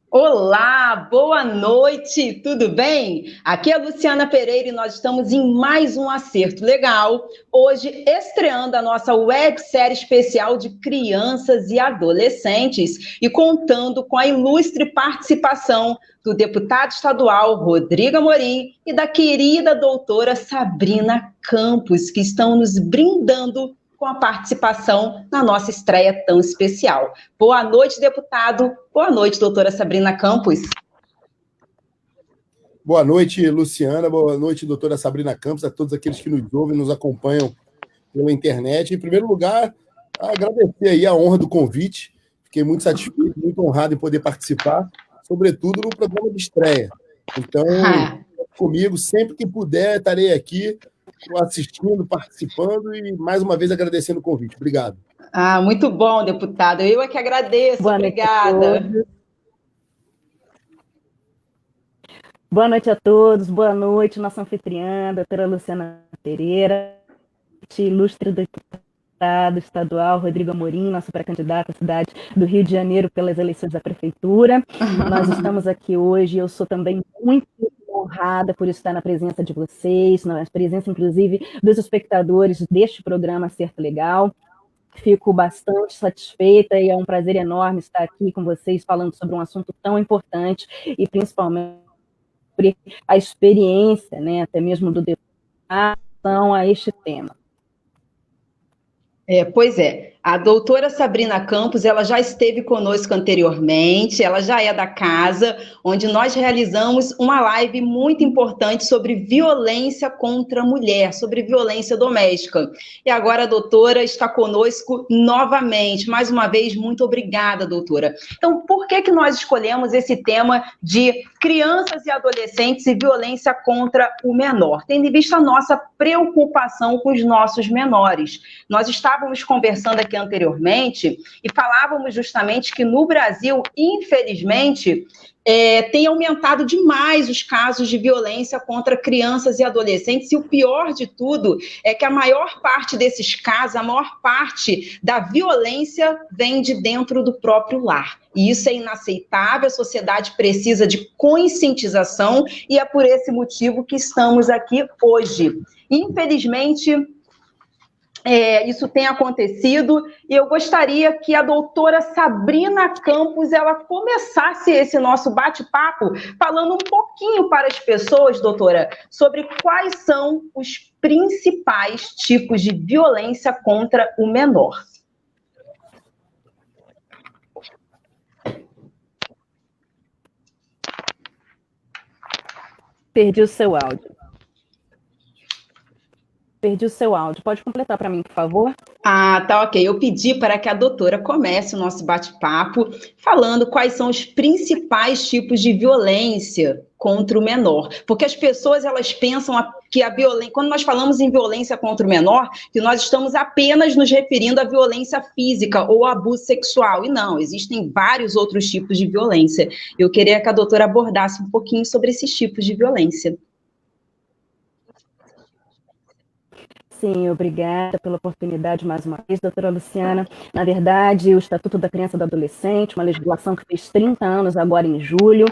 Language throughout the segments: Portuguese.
Olá, boa noite, tudo bem? Aqui é a Luciana Pereira e nós estamos em mais um Acerto Legal. Hoje, estreando a nossa websérie especial de crianças e adolescentes e contando com a ilustre participação do deputado estadual Rodrigo Amorim e da querida doutora Sabrina Campos, que estão nos brindando com a participação na nossa estreia tão especial. Boa noite, deputado. Boa noite, doutora Sabrina Campos. Boa noite, Luciana. Boa noite, doutora Sabrina Campos, a todos aqueles que nos ouvem, nos acompanham pela internet. Em primeiro lugar, agradecer aí a honra do convite. Fiquei muito satisfeito, muito honrado em poder participar, sobretudo no programa de estreia. Então, comigo, sempre que puder, estarei aqui assistindo, participando e, mais uma vez, agradecendo o convite. Obrigado. Muito bom, deputado. Eu é que agradeço. Boa Obrigada. Boa noite a todos. Boa noite, nossa anfitriã, doutora Luciana Pereira, ilustre deputado estadual Rodrigo Amorim, nosso pré-candidato à cidade do Rio de Janeiro pelas eleições da prefeitura. Nós estamos aqui hoje, eu sou também muito honrada por estar na presença de vocês, na presença, inclusive, dos espectadores deste programa Acerto Legal. Fico bastante satisfeita e é um prazer enorme estar aqui com vocês falando sobre um assunto tão importante e, principalmente, sobre a experiência, né, até mesmo do deputado a este tema. Pois é, a doutora Sabrina Campos, ela já esteve conosco anteriormente, ela já é da casa, onde nós realizamos uma live muito importante sobre violência contra a mulher, sobre violência doméstica. E agora a doutora está conosco novamente. Mais uma vez, muito obrigada, doutora. Então, por que nós escolhemos esse tema de crianças e adolescentes e violência contra o menor? Tendo em vista a nossa preocupação com os nossos menores. Nós estávamos conversando aqui anteriormente e falávamos justamente que no Brasil, infelizmente, tem aumentado demais os casos de violência contra crianças e adolescentes, e o pior de tudo é que a maior parte desses casos, a maior parte da violência vem de dentro do próprio lar. E isso é inaceitável, a sociedade precisa de conscientização e é por esse motivo que estamos aqui hoje. Infelizmente, isso tem acontecido, e eu gostaria que a doutora Sabrina Campos, ela começasse esse nosso bate-papo falando um pouquinho para as pessoas, doutora, sobre quais são os principais tipos de violência contra o menor. Perdi o seu áudio. Perdi o seu áudio. Pode completar para mim, por favor? Tá ok. Eu pedi para que a doutora comece o nosso bate-papo falando quais são os principais tipos de violência contra o menor. Porque as pessoas, elas pensam que a violência, quando nós falamos em violência contra o menor, que nós estamos apenas nos referindo à violência física ou abuso sexual. E não, existem vários outros tipos de violência. Eu queria que a doutora abordasse um pouquinho sobre esses tipos de violência. Sim, obrigada pela oportunidade mais uma vez, doutora Luciana. Na verdade, o Estatuto da Criança e do Adolescente, uma legislação que fez 30 anos agora em julho,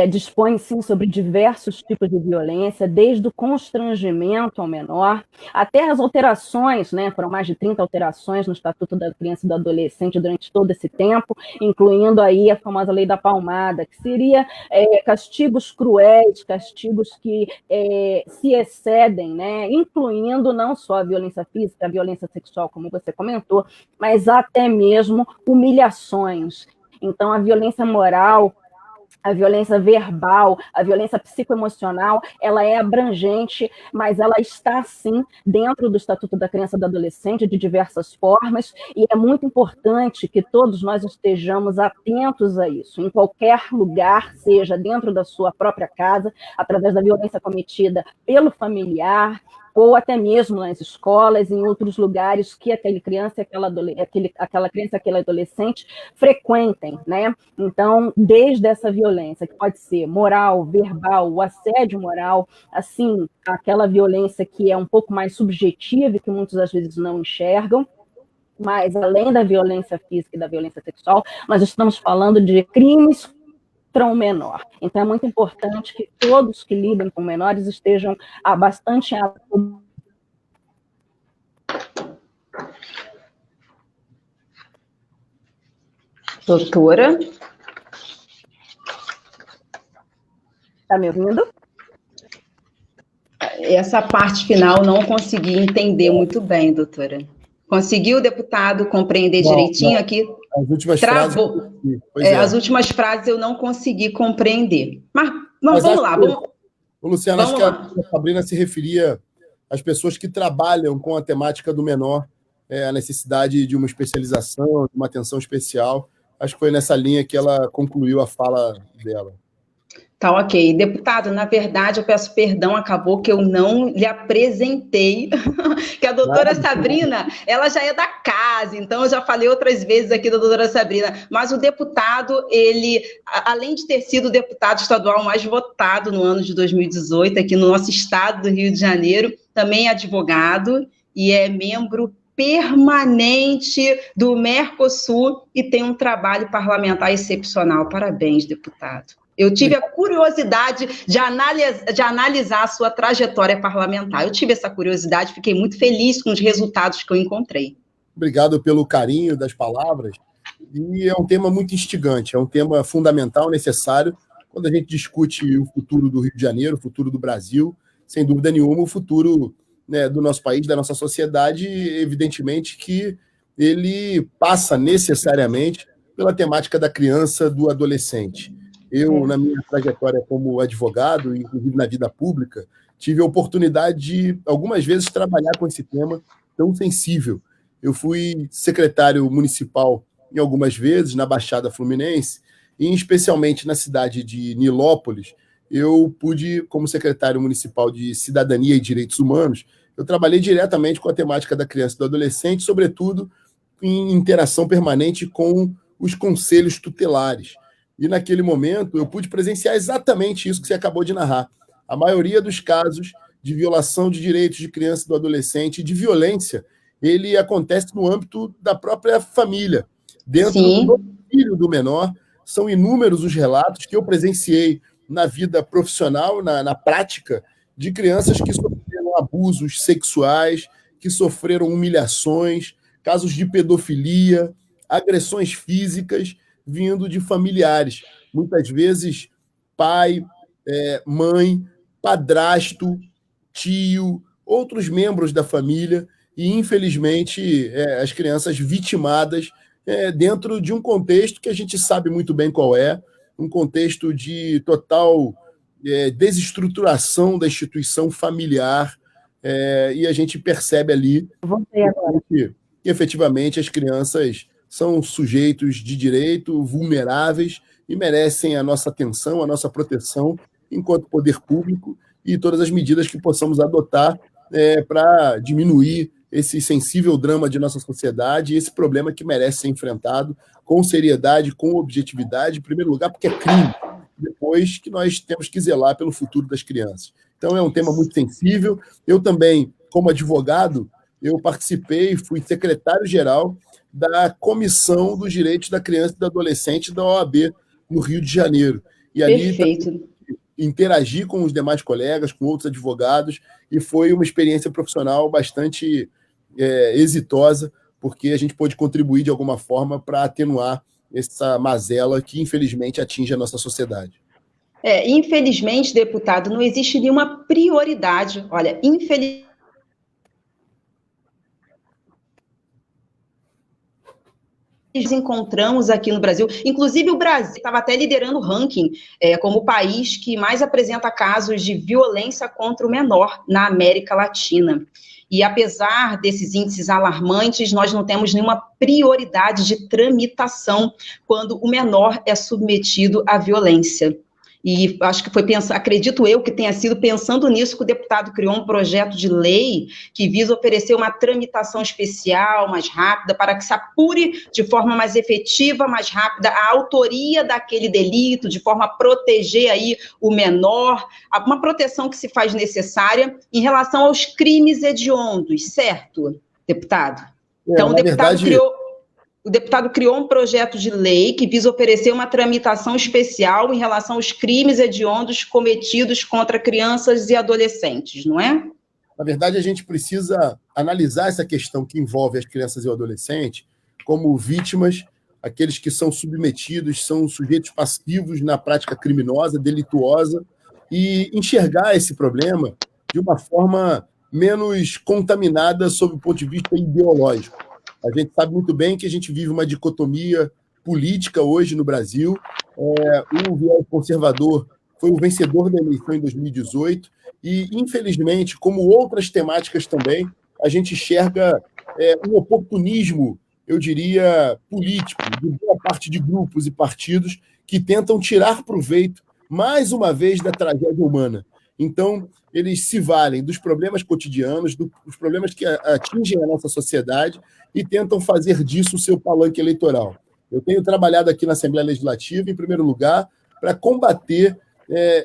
dispõe, sim, sobre diversos tipos de violência, desde o constrangimento ao menor, até as alterações, né? Foram mais de 30 alterações no Estatuto da Criança e do Adolescente durante todo esse tempo, incluindo aí a famosa Lei da Palmada, que seria castigos cruéis, castigos que se excedem, né? Incluindo não só a violência física, a violência sexual, como você comentou, mas até mesmo humilhações. Então, a violência moral, a violência verbal, a violência psicoemocional, ela é abrangente, mas ela está, sim, dentro do Estatuto da Criança e do Adolescente, de diversas formas, e é muito importante que todos nós estejamos atentos a isso, em qualquer lugar, seja dentro da sua própria casa, através da violência cometida pelo familiar, ou até mesmo nas escolas, em outros lugares que aquela criança e aquele adolescente frequentem, né? Então, desde essa violência, que pode ser moral, verbal, o assédio moral, assim, aquela violência que é um pouco mais subjetiva e que muitas das vezes não enxergam, mas além da violência física e da violência sexual, nós estamos falando de crimes contra o menor. Então, é muito importante que todos que lidam com menores estejam bastante... Doutora? Está me ouvindo? Essa parte final não consegui entender muito bem, doutora. Conseguiu, deputado, compreender direitinho aqui? As últimas Travou. frases... As últimas frases eu não consegui compreender. Mas vamos lá. Luciana, acho que a Sabrina se referia às pessoas que trabalham com a temática do menor, a necessidade de uma especialização, de uma atenção especial. Acho que foi nessa linha que ela concluiu a fala dela. Tá, ok. Deputado, na verdade, eu peço perdão, acabou que eu não lhe apresentei, que a doutora Sabrina, ela já é da casa, então eu já falei outras vezes aqui da doutora Sabrina, mas o deputado, ele, além de ter sido o deputado estadual mais votado no ano de 2018, aqui no nosso estado do Rio de Janeiro, também é advogado e é membro permanente do Mercosul e tem um trabalho parlamentar excepcional. Parabéns, deputado. Eu tive a curiosidade de analisar a sua trajetória parlamentar. Eu tive essa curiosidade, fiquei muito feliz com os resultados que eu encontrei. Obrigado pelo carinho das palavras. E é um tema muito instigante, é um tema fundamental, necessário, quando a gente discute o futuro do Rio de Janeiro, o futuro do Brasil, sem dúvida nenhuma, o futuro, né, do nosso país, da nossa sociedade, evidentemente que ele passa necessariamente pela temática da criança, do adolescente. Eu, na minha trajetória como advogado, inclusive na vida pública, tive a oportunidade de, algumas vezes, trabalhar com esse tema tão sensível. Eu fui secretário municipal em algumas vezes, na Baixada Fluminense, e especialmente na cidade de Nilópolis, eu pude, como secretário municipal de Cidadania e Direitos Humanos, eu trabalhei diretamente com a temática da criança e do adolescente, sobretudo em interação permanente com os conselhos tutelares. E naquele momento eu pude presenciar exatamente isso que você acabou de narrar. A maioria dos casos de violação de direitos de criança e do adolescente, de violência, ele acontece no âmbito da própria família, dentro do filho do menor. São inúmeros os relatos que eu presenciei na vida profissional, na prática, de crianças que sofreram abusos sexuais, que sofreram humilhações, casos de pedofilia, agressões físicas, vindo de familiares, muitas vezes pai, mãe, padrasto, tio, outros membros da família, e infelizmente as crianças vitimadas dentro de um contexto que a gente sabe muito bem qual é, um contexto de total desestruturação da instituição familiar, e a gente percebe ali que efetivamente as crianças são sujeitos de direito, vulneráveis, e merecem a nossa atenção, a nossa proteção, enquanto poder público, e todas as medidas que possamos adotar para diminuir esse sensível drama de nossa sociedade e esse problema que merece ser enfrentado com seriedade, com objetividade, em primeiro lugar, porque é crime, depois que nós temos que zelar pelo futuro das crianças. Então, é um tema muito sensível. Eu também, como advogado, eu participei, fui secretário-geral da Comissão dos Direitos da Criança e do Adolescente da OAB, no Rio de Janeiro. E ali interagi com os demais colegas, com outros advogados, e foi uma experiência profissional bastante exitosa, porque a gente pôde contribuir de alguma forma para atenuar essa mazela que, infelizmente, atinge a nossa sociedade. Infelizmente, deputado, não existe nenhuma prioridade. Olha, infelizmente, encontramos aqui no Brasil, inclusive o Brasil estava até liderando o ranking como o país que mais apresenta casos de violência contra o menor na América Latina. E apesar desses índices alarmantes, nós não temos nenhuma prioridade de tramitação quando o menor é submetido à violência. E acho que foi acredito eu que tenha sido pensando nisso que o deputado criou um projeto de lei que visa oferecer uma tramitação especial, mais rápida, para que se apure de forma mais efetiva, mais rápida, a autoria daquele delito, de forma a proteger aí o menor, uma proteção que se faz necessária em relação aos crimes hediondos, certo, deputado? Então, o deputado criou... o deputado criou um projeto de lei que visa oferecer uma tramitação especial em relação aos crimes hediondos cometidos contra crianças e adolescentes, não é? Na verdade, a gente precisa analisar essa questão que envolve as crianças e o adolescente como vítimas, aqueles que são submetidos, são sujeitos passivos na prática criminosa, delituosa, e enxergar esse problema de uma forma menos contaminada sob o ponto de vista ideológico. A gente sabe muito bem que a gente vive uma dicotomia política hoje no Brasil. O viés conservador foi o vencedor da eleição em 2018 e, infelizmente, como outras temáticas também, a gente enxerga um oportunismo, eu diria, político, de boa parte de grupos e partidos que tentam tirar proveito, mais uma vez, da tragédia humana. Então, eles se valem dos problemas cotidianos, dos problemas que atingem a nossa sociedade e tentam fazer disso o seu palanque eleitoral. Eu tenho trabalhado aqui na Assembleia Legislativa, em primeiro lugar, para combater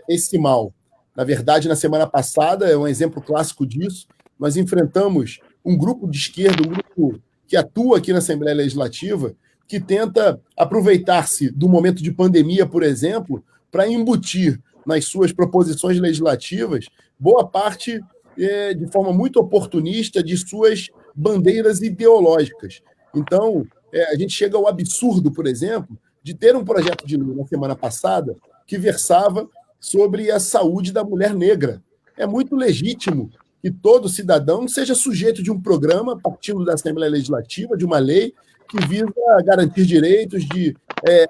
esse mal. Na verdade, na semana passada, é um exemplo clássico disso, nós enfrentamos um grupo de esquerda, um grupo que atua aqui na Assembleia Legislativa, que tenta aproveitar-se do momento de pandemia, por exemplo, para embutir nas suas proposições legislativas boa parte, de forma muito oportunista, de suas bandeiras ideológicas. Então, a gente chega ao absurdo, por exemplo, de ter um projeto de lei na semana passada que versava sobre a saúde da mulher negra. É muito legítimo que todo cidadão seja sujeito de um programa, partindo da Assembleia Legislativa, de uma lei que visa garantir direitos de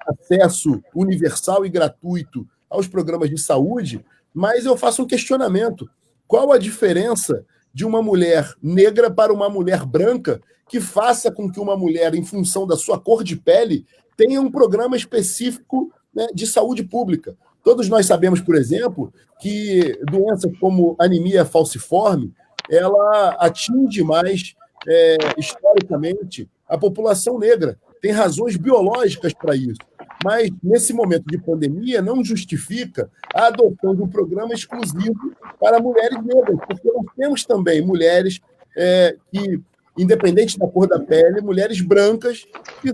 acesso universal e gratuito aos programas de saúde, mas eu faço um questionamento. Qual a diferença de uma mulher negra para uma mulher branca que faça com que uma mulher, em função da sua cor de pele, tenha um programa específico, né, de saúde pública? Todos nós sabemos, por exemplo, que doenças como anemia falciforme, ela atinge mais, historicamente, a população negra. Tem razões biológicas para isso. Mas, nesse momento de pandemia, não justifica a adoção de um programa exclusivo para mulheres negras, porque nós temos também mulheres que, independente da cor da pele, mulheres brancas que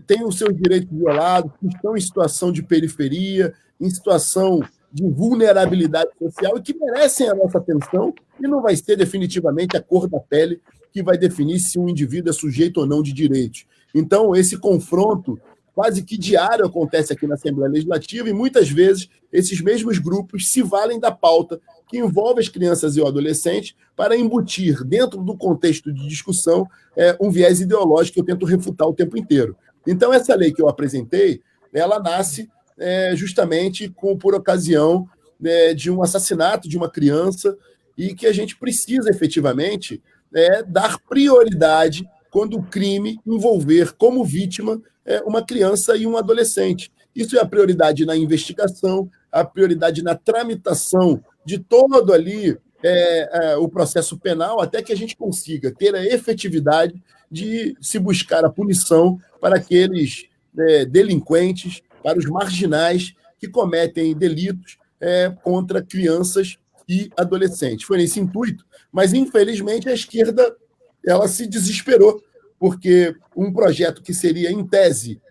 têm os seus direitos violados, que estão em situação de periferia, em situação de vulnerabilidade social e que merecem a nossa atenção, e não vai ser definitivamente a cor da pele que vai definir se um indivíduo é sujeito ou não de direitos. Então, esse confronto quase que diário acontece aqui na Assembleia Legislativa e, muitas vezes, esses mesmos grupos se valem da pauta que envolve as crianças e o adolescente para embutir, dentro do contexto de discussão, um viés ideológico que eu tento refutar o tempo inteiro. Então, essa lei que eu apresentei, ela nasce justamente por ocasião de um assassinato de uma criança e que a gente precisa, efetivamente, dar prioridade quando o crime envolver como vítima uma criança e um adolescente. Isso é a prioridade na investigação, a prioridade na tramitação de todo ali o processo penal, até que a gente consiga ter a efetividade de se buscar a punição para aqueles delinquentes, para os marginais que cometem delitos contra crianças e adolescentes. Foi nesse intuito, mas, infelizmente, a esquerda ela se desesperou, porque um projeto que seria, em tese,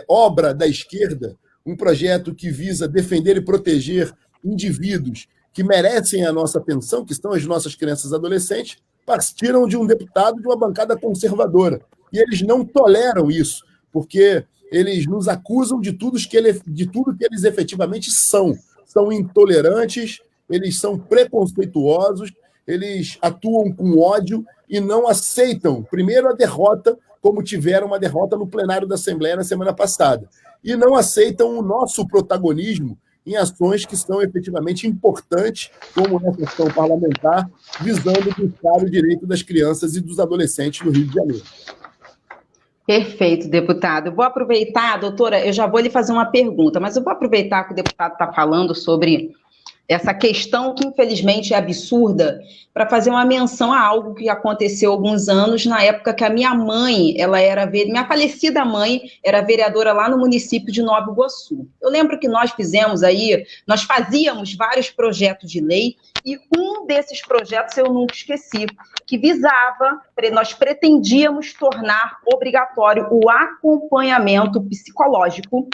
obra da esquerda, um projeto que visa defender e proteger indivíduos que merecem a nossa atenção, que estão as nossas crianças e adolescentes, partiram de um deputado de uma bancada conservadora. E eles não toleram isso, porque eles nos acusam de tudo que eles efetivamente são. São intolerantes, eles são preconceituosos, eles atuam com ódio e não aceitam, primeiro, a derrota, como tiveram uma derrota no plenário da Assembleia na semana passada, e não aceitam o nosso protagonismo em ações que são efetivamente importantes, como nessa ação parlamentar, visando buscar o direito das crianças e dos adolescentes no Rio de Janeiro. Perfeito, deputado. Eu vou aproveitar, doutora, eu já vou lhe fazer uma pergunta, mas eu vou aproveitar que o deputado está falando sobre essa questão que infelizmente é absurda, para fazer uma menção a algo que aconteceu há alguns anos, na época que a minha mãe, minha falecida mãe, era vereadora lá no município de Nova Iguaçu. Eu lembro que nós fazíamos vários projetos de lei, e um desses projetos eu nunca esqueci, que visava, nós pretendíamos tornar obrigatório o acompanhamento psicológico,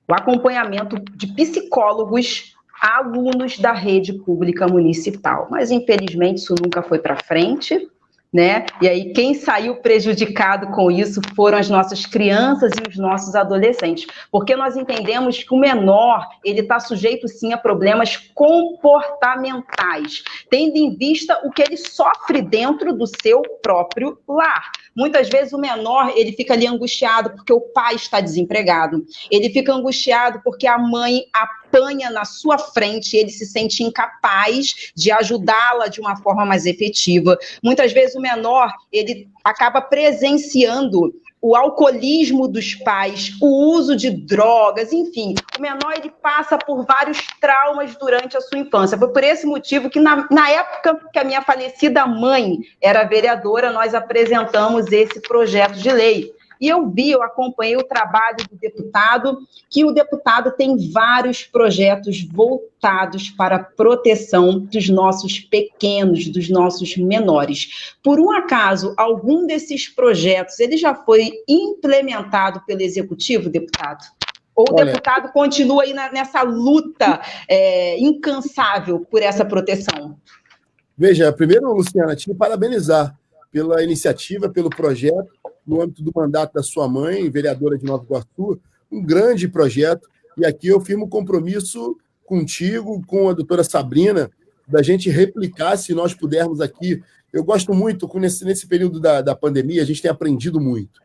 o acompanhamento de psicólogos a alunos da rede pública municipal. Mas, infelizmente, isso nunca foi para frente, né? E aí, quem saiu prejudicado com isso foram as nossas crianças e os nossos adolescentes, porque nós entendemos que o menor, ele está sujeito, sim, a problemas comportamentais, tendo em vista o que ele sofre dentro do seu próprio lar. Muitas vezes o menor, ele fica ali angustiado porque o pai está desempregado, ele fica angustiado porque a mãe apanha na sua frente, ele se sente incapaz de ajudá-la de uma forma mais efetiva. Muitas vezes o menor, ele acaba presenciando o alcoolismo dos pais, o uso de drogas, enfim, o menor ele passa por vários traumas durante a sua infância. Foi por esse motivo que na época que a minha falecida mãe era vereadora, nós apresentamos esse projeto de lei. E eu acompanhei o trabalho do deputado, que o deputado tem vários projetos voltados para a proteção dos nossos pequenos, dos nossos menores. Por um acaso, algum desses projetos, ele já foi implementado pelo Executivo, deputado? Ou o deputado continua aí nessa luta incansável por essa proteção? Veja, primeiro, Luciana, te parabenizar pela iniciativa, pelo projeto, no âmbito do mandato da sua mãe, vereadora de Nova Iguaçu, um grande projeto, e aqui eu firmo compromisso contigo, com a doutora Sabrina, da gente replicar, se nós pudermos aqui. Eu gosto muito, nesse período da pandemia, a gente tem aprendido muito.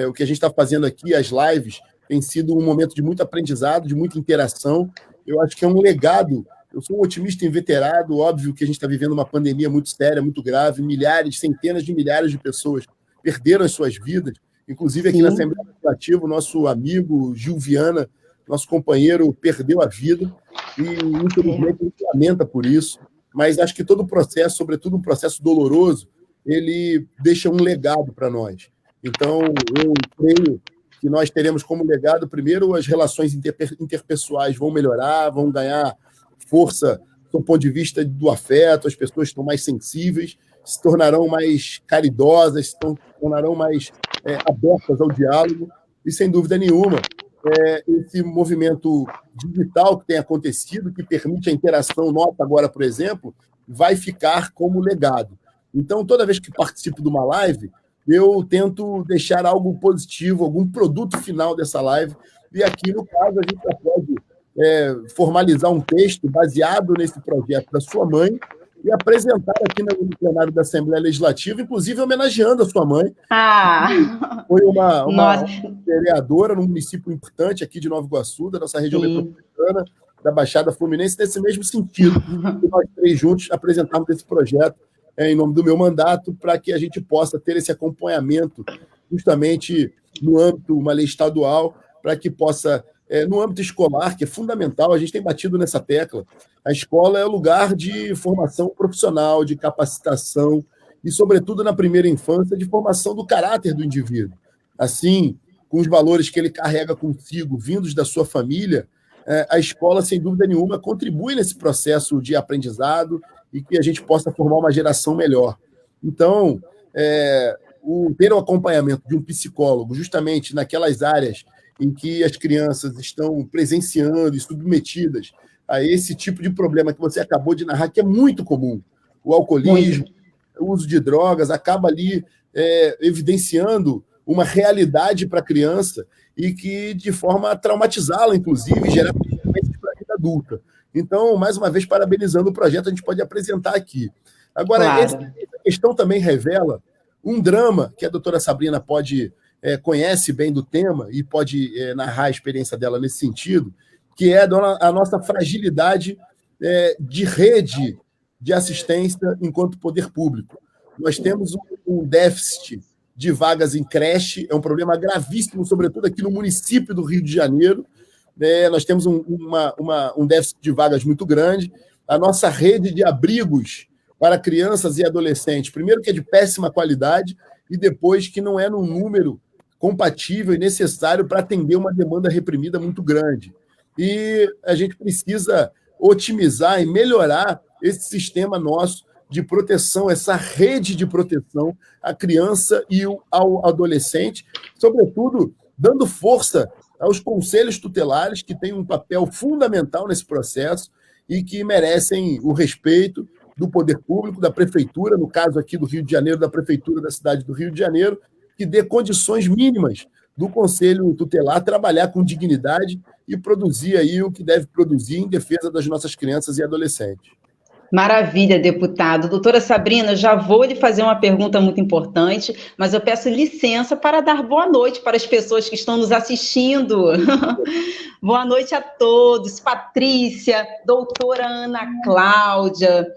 O que a gente está fazendo aqui, as lives, tem sido um momento de muito aprendizado, de muita interação. Eu acho que é um legado. Eu sou um otimista inveterado, óbvio que a gente está vivendo uma pandemia muito séria, muito grave, centenas de milhares de pessoas perderam as suas vidas, inclusive aqui na Assembleia Legislativa, o nosso amigo Gil Viana, nosso companheiro, perdeu a vida, e infelizmente a gente lamenta por isso, mas acho que todo o processo, sobretudo um processo doloroso, ele deixa um legado para nós. Então, eu creio que nós teremos como legado, primeiro, as relações interpessoais vão melhorar, vão ganhar força do ponto de vista do afeto, as pessoas estão mais sensíveis, se tornarão mais caridosas, se tornarão mais abertas ao diálogo, e, sem dúvida nenhuma, esse movimento digital que tem acontecido, que permite a interação nossa agora, por exemplo, vai ficar como legado. Então, toda vez que participo de uma live, eu tento deixar algo positivo, algum produto final dessa live, e aqui, no caso, a gente já pode formalizar um texto baseado nesse projeto da sua mãe, e apresentar aqui no plenário da Assembleia Legislativa, inclusive homenageando a sua mãe. Foi uma vereadora num município importante aqui de Nova Iguaçu, da nossa região metropolitana, da Baixada Fluminense, nesse mesmo sentido, que nós três juntos apresentarmos esse projeto em nome do meu mandato, para que a gente possa ter esse acompanhamento justamente no âmbito, uma lei estadual, para que possa, no âmbito escolar, que é fundamental, a gente tem batido nessa tecla. A escola é o lugar de formação profissional, de capacitação e, sobretudo, na primeira infância, de formação do caráter do indivíduo. Assim, com os valores que ele carrega consigo, vindos da sua família, a escola, sem dúvida nenhuma, contribui nesse processo de aprendizado e que a gente possa formar uma geração melhor. Então, ter o acompanhamento de um psicólogo, justamente naquelas áreas em que as crianças estão presenciando e submetidas a esse tipo de problema que você acabou de narrar, que é muito comum. O alcoolismo, o uso de drogas, acaba ali evidenciando uma realidade para a criança e que, de forma a traumatizá-la, inclusive, gerar consequências para a vida adulta. Então, mais uma vez, parabenizando o projeto, a gente pode apresentar aqui. Agora, essa questão também revela um drama que a doutora Sabrina conhece bem do tema e pode narrar a experiência dela nesse sentido, que é a nossa fragilidade de rede de assistência enquanto poder público. Nós temos um déficit de vagas em creche, é um problema gravíssimo, sobretudo aqui no município do Rio de Janeiro, Nós temos um déficit de vagas muito grande. A nossa rede de abrigos para crianças e adolescentes, primeiro que é de péssima qualidade e depois que não é num número compatível e necessário para atender uma demanda reprimida muito grande. E a gente precisa otimizar e melhorar esse sistema nosso de proteção, essa rede de proteção à criança e ao adolescente, sobretudo dando força aos conselhos tutelares, que têm um papel fundamental nesse processo e que merecem o respeito do poder público, da prefeitura, no caso aqui do Rio de Janeiro, da prefeitura da cidade do Rio de Janeiro, que dê condições mínimas do conselho tutelar trabalhar com dignidade e produzir aí o que deve produzir em defesa das nossas crianças e adolescentes. Maravilha, deputado. Doutora Sabrina, já vou lhe fazer uma pergunta muito importante, mas eu peço licença para dar boa noite para as pessoas que estão nos assistindo. Boa noite a todos. Patrícia, doutora Ana Cláudia,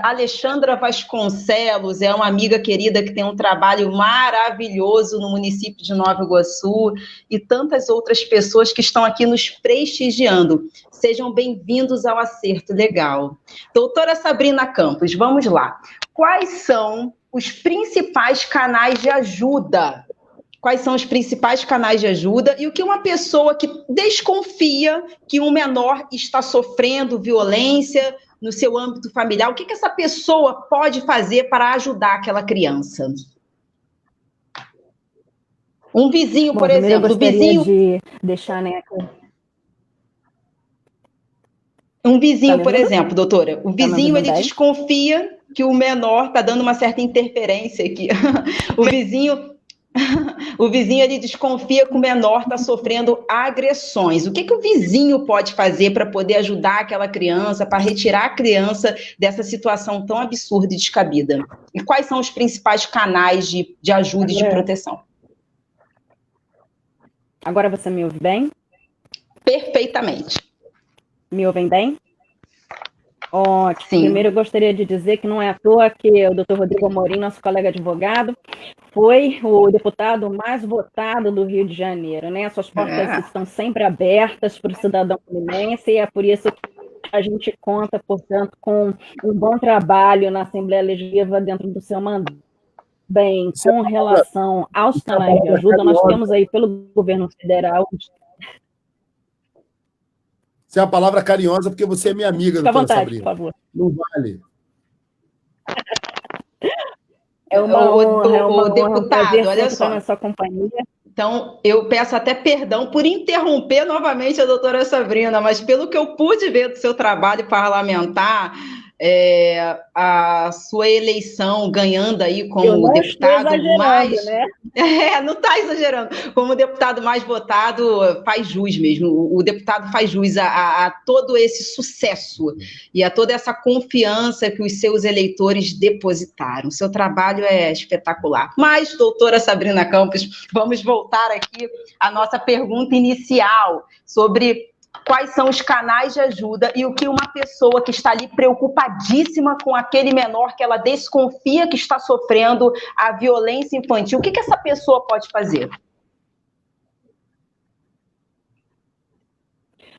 Alexandra Vasconcelos, é uma amiga querida que tem um trabalho maravilhoso no município de Nova Iguaçu, e tantas outras pessoas que estão aqui nos prestigiando. Sejam bem-vindos ao Acerto Legal. Doutora Sabrina Campos, vamos lá. Quais são os principais canais de ajuda? Quais são os principais canais de ajuda e o que uma pessoa que desconfia que um menor está sofrendo violência no seu âmbito familiar, o que essa pessoa pode fazer para ajudar aquela criança? Um vizinho, por exemplo, eu gostaria de deixar, né, um vizinho, por exemplo, doutora, o vizinho, ele desconfia que o menor está dando uma certa interferência aqui. O vizinho, ele desconfia que o menor está sofrendo agressões. O que o vizinho pode fazer para poder ajudar aquela criança, para retirar a criança dessa situação tão absurda e descabida? E quais são os principais canais de ajuda e de proteção? Agora você me ouve bem? Perfeitamente. Me ouvem bem? Ótimo. Sim. Primeiro eu gostaria de dizer que não é à toa que o doutor Rodrigo Amorim, nosso colega advogado, foi o deputado mais votado do Rio de Janeiro, né? Suas portas estão sempre abertas para o cidadão fluminense e é por isso que a gente conta, portanto, com um bom trabalho na Assembleia Legislativa dentro do seu mandato. Bem, com relação aos canais de ajuda, nós temos aí pelo governo federal... Isso é uma palavra carinhosa porque você é minha amiga, doutora Sabrina. Por favor. Não vale. É uma honra, deputado, olha só. Na sua companhia. Então, eu peço até perdão por interromper novamente a doutora Sabrina, mas pelo que eu pude ver do seu trabalho parlamentar, a sua eleição ganhando aí como deputado mais... Né? Não está exagerando. Como deputado mais votado, faz jus mesmo. O deputado faz jus a todo esse sucesso e a toda essa confiança que os seus eleitores depositaram. Seu trabalho é espetacular. Mas, doutora Sabrina Campos, vamos voltar aqui à nossa pergunta inicial sobre quais são os canais de ajuda e o que uma pessoa que está ali preocupadíssima com aquele menor que ela desconfia que está sofrendo a violência infantil, o que essa pessoa pode fazer?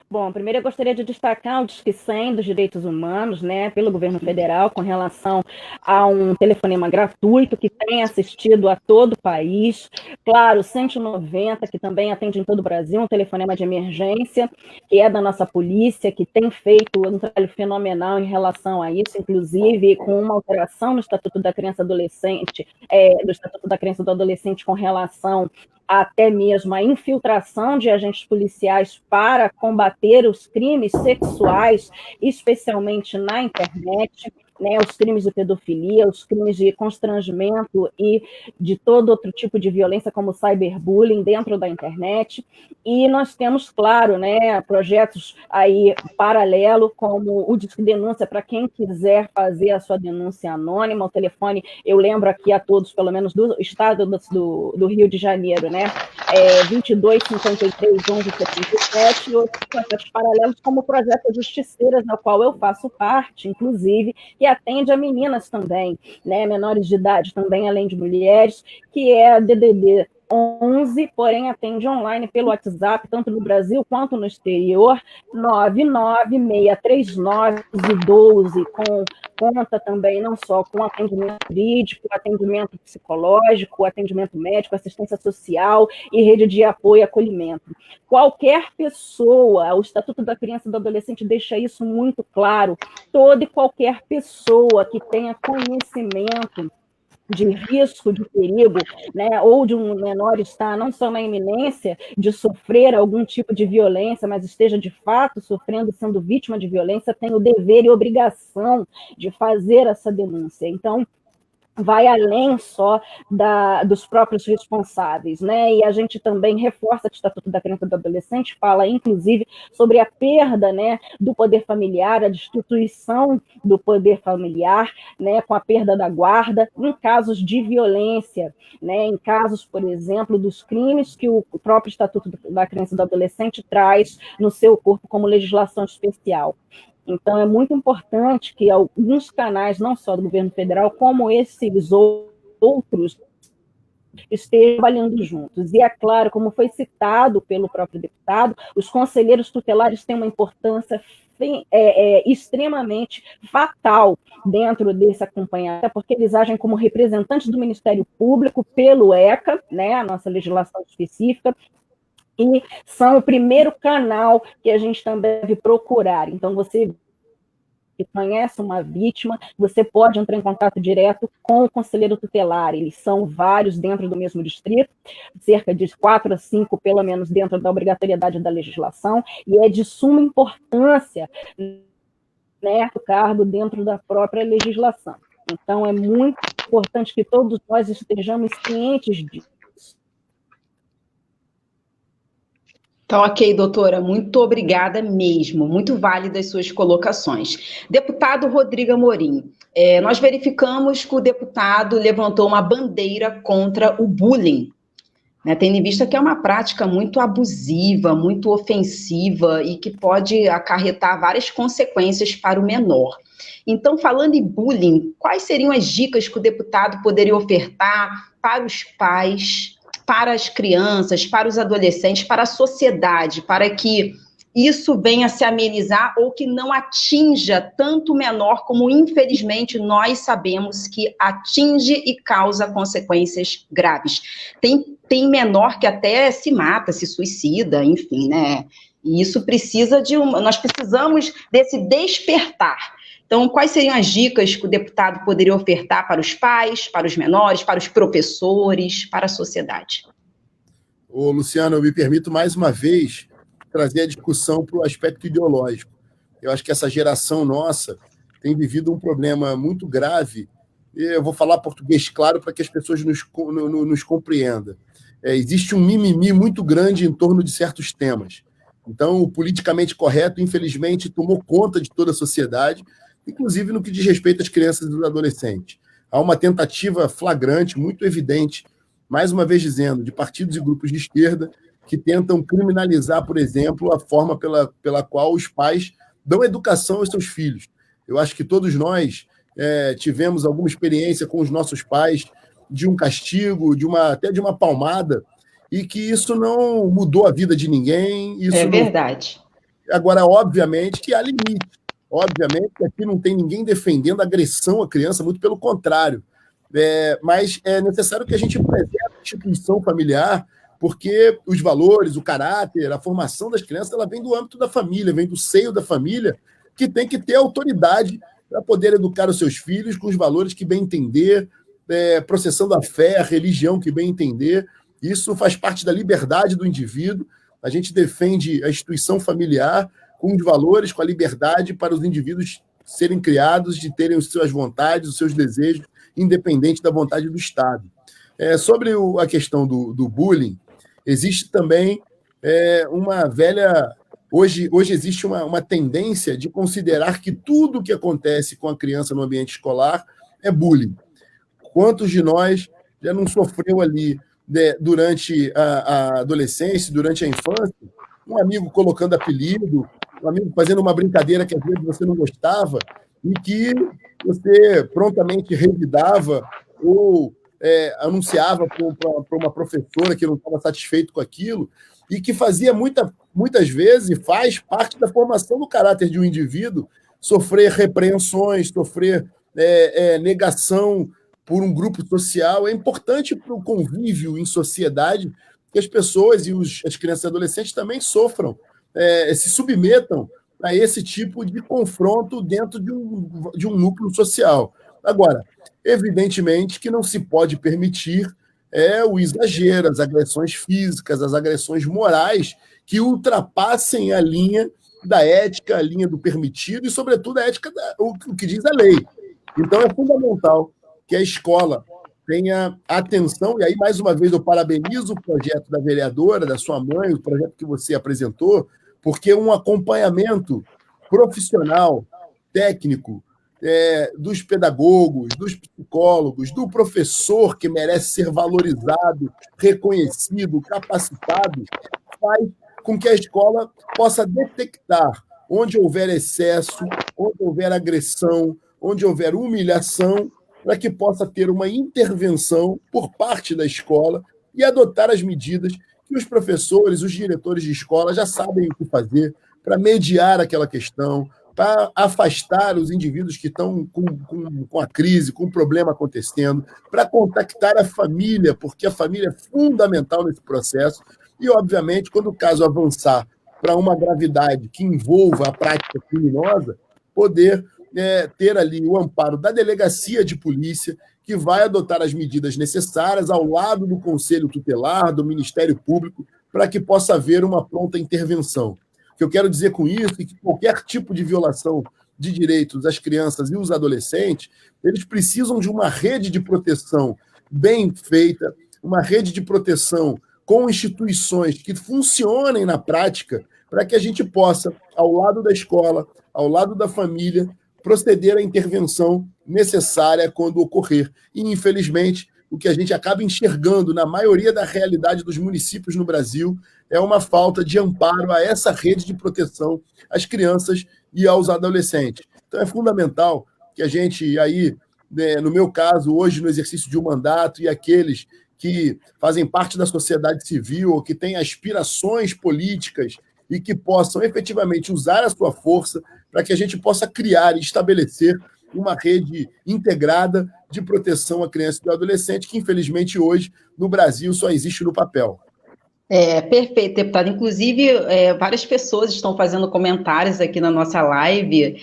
Bom, primeiro eu gostaria de destacar o Disque 100 dos Direitos Humanos, né, pelo governo federal, com relação a um telefonema gratuito que tem assistido a todo o país. Claro, 190, que também atende em todo o Brasil, um telefonema de emergência, que é da nossa polícia, que tem feito um trabalho fenomenal em relação a isso, inclusive com uma alteração no Estatuto da Criança e Adolescente, do Estatuto da Criança e do Adolescente com relação até mesmo a infiltração de agentes policiais para combater os crimes sexuais, especialmente na internet, né, os crimes de pedofilia, os crimes de constrangimento e de todo outro tipo de violência, como cyberbullying dentro da internet. E nós temos, claro, né, projetos aí paralelo, como o Disque Denúncia, para quem quiser fazer a sua denúncia anônima. O telefone, eu lembro aqui a todos, pelo menos do estado do Rio de Janeiro, né, 22 53 11 77, e outros projetos paralelos, como o Projeto Justiceiras, na qual eu faço parte, inclusive, e atende a meninas também, né, menores de idade também, além de mulheres, que é a DDD 11, porém atende online pelo WhatsApp, tanto no Brasil quanto no exterior, 9963912, conta também não só com atendimento jurídico, atendimento psicológico, atendimento médico, assistência social e rede de apoio e acolhimento. Qualquer pessoa, o Estatuto da Criança e do Adolescente deixa isso muito claro, toda e qualquer pessoa que tenha conhecimento de risco, de perigo, né, ou de um menor estar não só na iminência de sofrer algum tipo de violência, mas esteja de fato sofrendo, sendo vítima de violência, tem o dever e obrigação de fazer essa denúncia. Então, vai além só dos próprios responsáveis, né? E a gente também reforça que o Estatuto da Criança e do Adolescente fala, inclusive, sobre a perda, né, do poder familiar, a destituição do poder familiar, né, com a perda da guarda, em casos de violência, né, em casos, por exemplo, dos crimes que o próprio Estatuto da Criança e do Adolescente traz no seu corpo como legislação especial. Então, é muito importante que alguns canais, não só do governo federal, como esses outros, estejam trabalhando juntos. E, é claro, como foi citado pelo próprio deputado, os conselheiros tutelares têm uma importância extremamente fatal dentro desse acompanhamento, porque eles agem como representantes do Ministério Público pelo ECA, né, a nossa legislação específica, e são o primeiro canal que a gente também deve procurar. Então, você que conhece uma vítima, você pode entrar em contato direto com o conselheiro tutelar. Eles são vários dentro do mesmo distrito, cerca de 4 a 5, pelo menos, dentro da obrigatoriedade da legislação, e é de suma importância, né, o cargo dentro da própria legislação. Então, é muito importante que todos nós estejamos cientes disso. Tá ok, doutora, muito obrigada mesmo, muito válidas suas colocações. Deputado Rodrigo Amorim, nós verificamos que o deputado levantou uma bandeira contra o bullying, né, tendo em vista que é uma prática muito abusiva, muito ofensiva e que pode acarretar várias consequências para o menor. Então, falando em bullying, quais seriam as dicas que o deputado poderia ofertar para os pais, para as crianças, para os adolescentes, para a sociedade, para que isso venha a se amenizar ou que não atinja tanto o menor como, infelizmente, nós sabemos que atinge e causa consequências graves. Tem menor que até se mata, se suicida, enfim, né? E isso precisa nós precisamos desse despertar. Então, quais seriam as dicas que o deputado poderia ofertar para os pais, para os menores, para os professores, para a sociedade? Ô, Luciano, eu me permito mais uma vez trazer a discussão para o aspecto ideológico. Eu acho que essa geração nossa tem vivido um problema muito grave, e eu vou falar português claro para que as pessoas nos compreendam. Existe um mimimi muito grande em torno de certos temas. Então, o politicamente correto, infelizmente, tomou conta de toda a sociedade, inclusive no que diz respeito às crianças e aos adolescentes. Há uma tentativa flagrante, muito evidente, mais uma vez dizendo, de partidos e grupos de esquerda que tentam criminalizar, por exemplo, a forma pela qual os pais dão educação aos seus filhos. Eu acho que todos nós tivemos alguma experiência com os nossos pais de um castigo, até de uma palmada, e que isso não mudou a vida de ninguém. Isso verdade. Agora, obviamente que há limite. Obviamente que aqui não tem ninguém defendendo agressão à criança, muito pelo contrário. Mas é necessário que a gente preserve a instituição familiar, porque os valores, o caráter, a formação das crianças, ela vem do âmbito da família, vem do seio da família, que tem que ter autoridade para poder educar os seus filhos com os valores que bem entender, processando a fé, a religião que bem entender. Isso faz parte da liberdade do indivíduo. A gente defende a instituição familiar com os valores, com a liberdade para os indivíduos serem criados, de terem as suas vontades, os seus desejos, independente da vontade do Estado. Sobre a questão do bullying, existe também uma velha... Hoje existe uma tendência de considerar que tudo o que acontece com a criança no ambiente escolar é bullying. Quantos de nós já não sofreu ali, durante a adolescência, durante a infância, um amigo colocando apelido, um amigo fazendo uma brincadeira que às vezes você não gostava e que você prontamente revidava ou anunciava para uma professora que não estava satisfeito com aquilo, e que fazia muitas vezes, e faz parte da formação do caráter de um indivíduo, sofrer repreensões, sofrer negação por um grupo social. É importante para o convívio em sociedade que as pessoas e as crianças e adolescentes também sofram, se submetam a esse tipo de confronto dentro de um núcleo social. Agora, evidentemente que não se pode permitir o exagero, as agressões físicas, as agressões morais que ultrapassem a linha da ética, a linha do permitido e, sobretudo, a ética, o que diz a lei. Então, é fundamental que a escola tenha atenção, e aí, mais uma vez, eu parabenizo o projeto da vereadora, da sua mãe, o projeto que você apresentou, porque um acompanhamento profissional, técnico, dos pedagogos, dos psicólogos, do professor, que merece ser valorizado, reconhecido, capacitado, faz com que a escola possa detectar onde houver excesso, onde houver agressão, onde houver humilhação, para que possa ter uma intervenção por parte da escola e adotar as medidas que os professores, os diretores de escola já sabem o que fazer para mediar aquela questão, para afastar os indivíduos que estão com a crise, com o problema acontecendo, para contactar a família, porque a família é fundamental nesse processo. E, obviamente, quando o caso avançar para uma gravidade que envolva a prática criminosa, poder ter ali o amparo da delegacia de polícia, que vai adotar as medidas necessárias ao lado do Conselho Tutelar, do Ministério Público, para que possa haver uma pronta intervenção. O que eu quero dizer com isso é que qualquer tipo de violação de direitos das crianças e os adolescentes, eles precisam de uma rede de proteção bem feita, uma rede de proteção com instituições que funcionem na prática, para que a gente possa, ao lado da escola, ao lado da família, proceder à intervenção necessária quando ocorrer. E, infelizmente, o que a gente acaba enxergando na maioria da realidade dos municípios no Brasil é uma falta de amparo a essa rede de proteção às crianças e aos adolescentes. Então, é fundamental que a gente, aí, no meu caso, hoje, no exercício de um mandato, e aqueles que fazem parte da sociedade civil ou que têm aspirações políticas e que possam efetivamente usar a sua força para que a gente possa criar e estabelecer uma rede integrada de proteção à criança e ao adolescente, que, infelizmente, hoje, no Brasil, só existe no papel. Perfeito, deputado. Inclusive, várias pessoas estão fazendo comentários aqui na nossa live.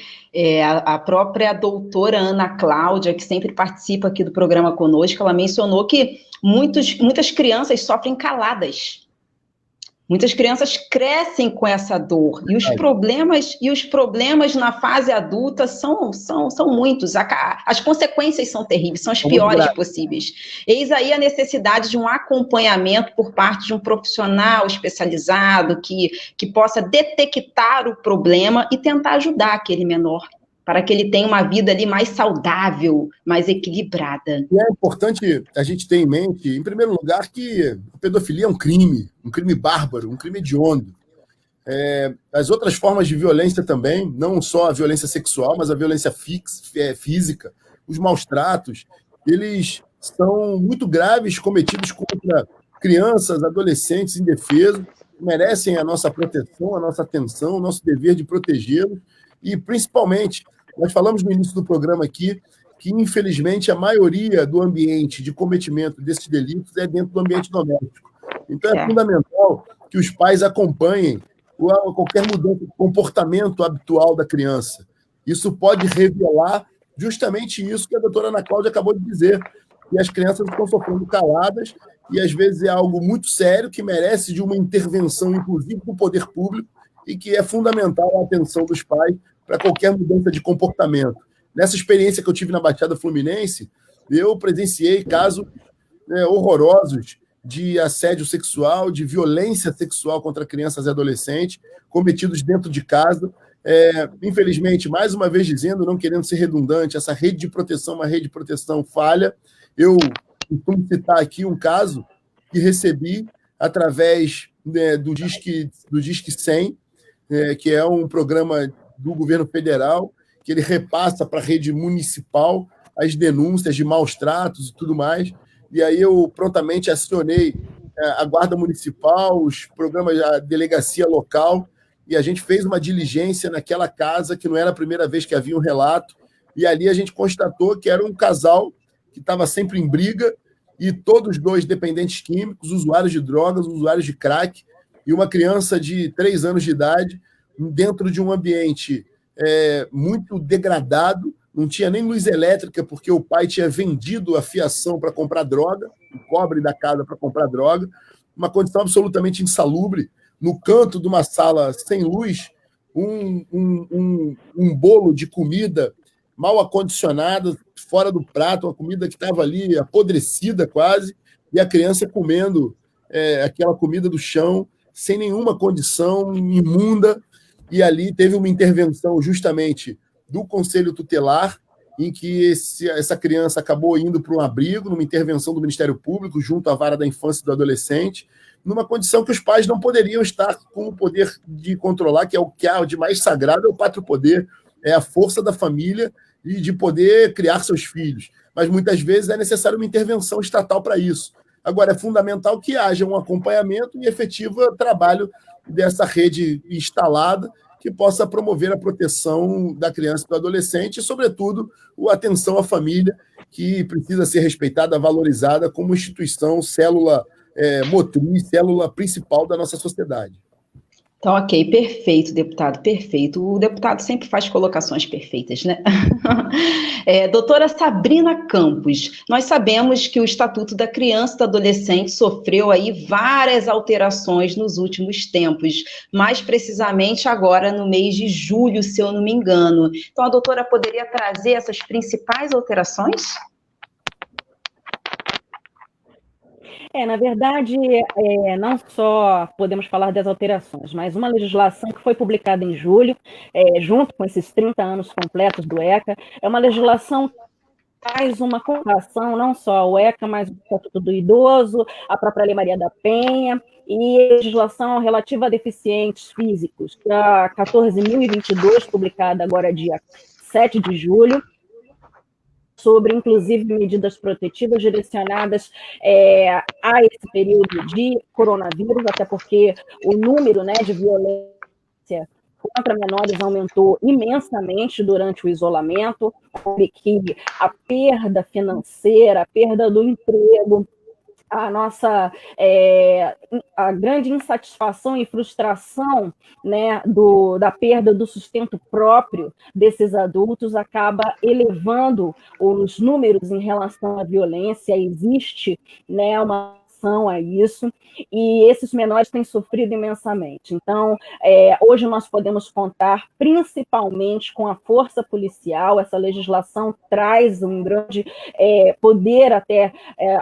A própria doutora Ana Cláudia, que sempre participa aqui do programa conosco, ela mencionou que muitas crianças sofrem caladas. Muitas crianças crescem com essa dor, e os problemas na fase adulta são muitos. As consequências são terríveis, são as piores possíveis. Eis aí a necessidade de um acompanhamento por parte de um profissional especializado que possa detectar o problema e tentar ajudar aquele menor, para que ele tenha uma vida ali mais saudável, mais equilibrada. E é importante a gente ter em mente, em primeiro lugar, que a pedofilia é um crime bárbaro, um crime hediondo. As outras formas de violência também, não só a violência sexual, mas a violência física, os maus-tratos, eles são muito graves, cometidos contra crianças, adolescentes indefesos, que merecem a nossa proteção, a nossa atenção, o nosso dever de protegê-los. E, principalmente, nós falamos no início do programa aqui que, infelizmente, a maioria do ambiente de cometimento desses delitos é dentro do ambiente doméstico. Então, é fundamental que os pais acompanhem qualquer mudança de comportamento habitual da criança. Isso pode revelar justamente isso que a doutora Ana Cláudia acabou de dizer, que as crianças estão sofrendo caladas e, às vezes, é algo muito sério que merece de uma intervenção, inclusive, do poder público, e que é fundamental a atenção dos pais para qualquer mudança de comportamento. Nessa experiência que eu tive na Baixada Fluminense, eu presenciei casos horrorosos de assédio sexual, de violência sexual contra crianças e adolescentes, cometidos dentro de casa. Infelizmente, mais uma vez dizendo, não querendo ser redundante, essa rede de proteção é uma rede de proteção falha. Eu costumo citar aqui um caso que recebi através do Disque 100, que é um programa do governo federal, que ele repassa para a rede municipal as denúncias de maus tratos e tudo mais. e aí eu prontamente acionei a Guarda Municipal, os programas da delegacia local, e a gente fez uma diligência naquela casa, que não era a primeira vez que havia um relato, e ali a gente constatou que era um casal que estava sempre em briga, e todos dois dependentes químicos, usuários de drogas, usuários de crack, e uma criança de 3 anos de idade, dentro de um ambiente muito degradado, não tinha nem luz elétrica, porque o pai tinha vendido a fiação para comprar droga, o cobre da casa para comprar droga, uma condição absolutamente insalubre. No canto de uma sala sem luz, um bolo de comida mal acondicionada, fora do prato, uma comida que estava ali apodrecida quase, e a criança comendo aquela comida do chão, sem nenhuma condição, imunda, e ali teve uma intervenção justamente do Conselho Tutelar, em que essa criança acabou indo para um abrigo, numa intervenção do Ministério Público, junto à Vara da Infância e do Adolescente, numa condição que os pais não poderiam estar com o poder de controlar, que é o que há de mais sagrado, é o pátrio poder, é a força da família e de poder criar seus filhos. Mas muitas vezes é necessário uma intervenção estatal para isso. Agora, é fundamental que haja um acompanhamento e efetivo trabalho dessa rede instalada que possa promover a proteção da criança e do adolescente e, sobretudo, a atenção à família, que precisa ser respeitada, valorizada como instituição, célula motriz, célula principal da nossa sociedade. Então, ok, perfeito, deputado, perfeito. O deputado sempre faz colocações perfeitas, né? Doutora Sabrina Campos, nós sabemos que o Estatuto da Criança e do Adolescente sofreu aí várias alterações nos últimos tempos, mais precisamente agora no mês de julho, se eu não me engano. Então, a doutora poderia trazer essas principais alterações? Na verdade, não só podemos falar das alterações, mas uma legislação que foi publicada em julho, junto com esses 30 anos completos do ECA, é uma legislação que faz uma comparação, não só ao ECA, mas o Estatuto do Idoso, a própria Lei Maria da Penha, e a legislação relativa a deficientes físicos, que é a 14.022, publicada agora dia 7 de julho, sobre, inclusive, medidas protetivas direcionadas a esse período de coronavírus, até porque o número de violência contra menores aumentou imensamente durante o isolamento, que a perda financeira, a perda do emprego, a grande insatisfação e frustração da perda do sustento próprio desses adultos acaba elevando os números em relação à violência. Existe uma ação a isso, e esses menores têm sofrido imensamente. Então, hoje nós podemos contar principalmente com a força policial. Essa legislação traz um grande poder até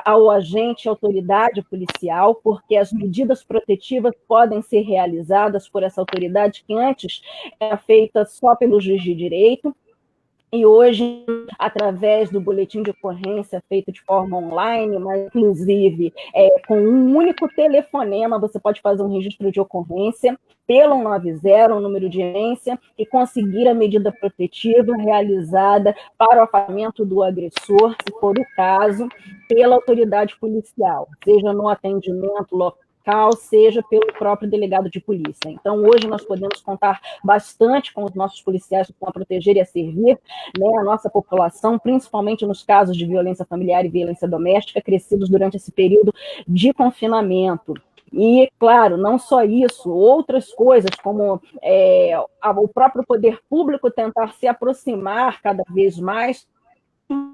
ao agente, autoridade policial, porque as medidas protetivas podem ser realizadas por essa autoridade que antes era feita só pelo juiz de direito, e hoje, através do boletim de ocorrência feito de forma online, mas inclusive com um único telefonema, você pode fazer um registro de ocorrência pelo 190, um número de emergência, e conseguir a medida protetiva realizada para o afastamento do agressor, se for o caso, pela autoridade policial, seja no atendimento local, seja pelo próprio delegado de polícia. Então, hoje nós podemos contar bastante com os nossos policiais que vão a proteger e a servir a nossa população, principalmente nos casos de violência familiar e violência doméstica, crescidos durante esse período de confinamento. E, claro, não só isso, outras coisas, como o próprio poder público tentar se aproximar cada vez mais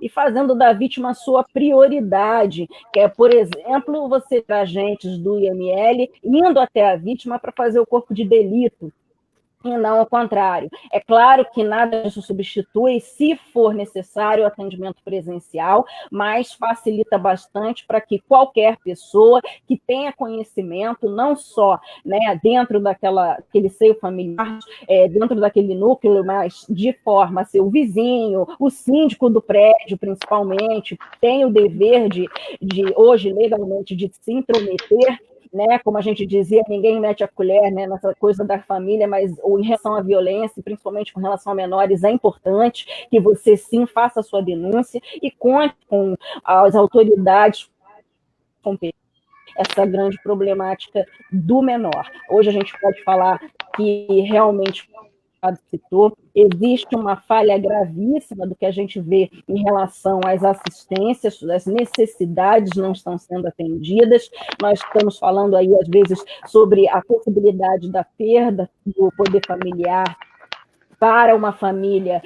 e fazendo da vítima a sua prioridade, que é, por exemplo, você ter agentes do IML indo até a vítima para fazer o corpo de delito, e não ao contrário. É claro que nada disso substitui, se for necessário, o atendimento presencial, mas facilita bastante para que qualquer pessoa que tenha conhecimento, não só dentro daquele seio familiar, dentro daquele núcleo, mas de forma a ser o vizinho, o síndico do prédio, principalmente, tem o dever de hoje, legalmente, de se intrometer, como a gente dizia, ninguém mete a colher nessa coisa da família, mas em relação à violência, principalmente com relação a menores, é importante que você sim faça a sua denúncia e conte com as autoridades essa grande problemática do menor. Hoje a gente pode falar que realmente citou, existe uma falha gravíssima do que a gente vê em relação às assistências, as necessidades não estão sendo atendidas, nós estamos falando aí, às vezes, sobre a possibilidade da perda do poder familiar para uma família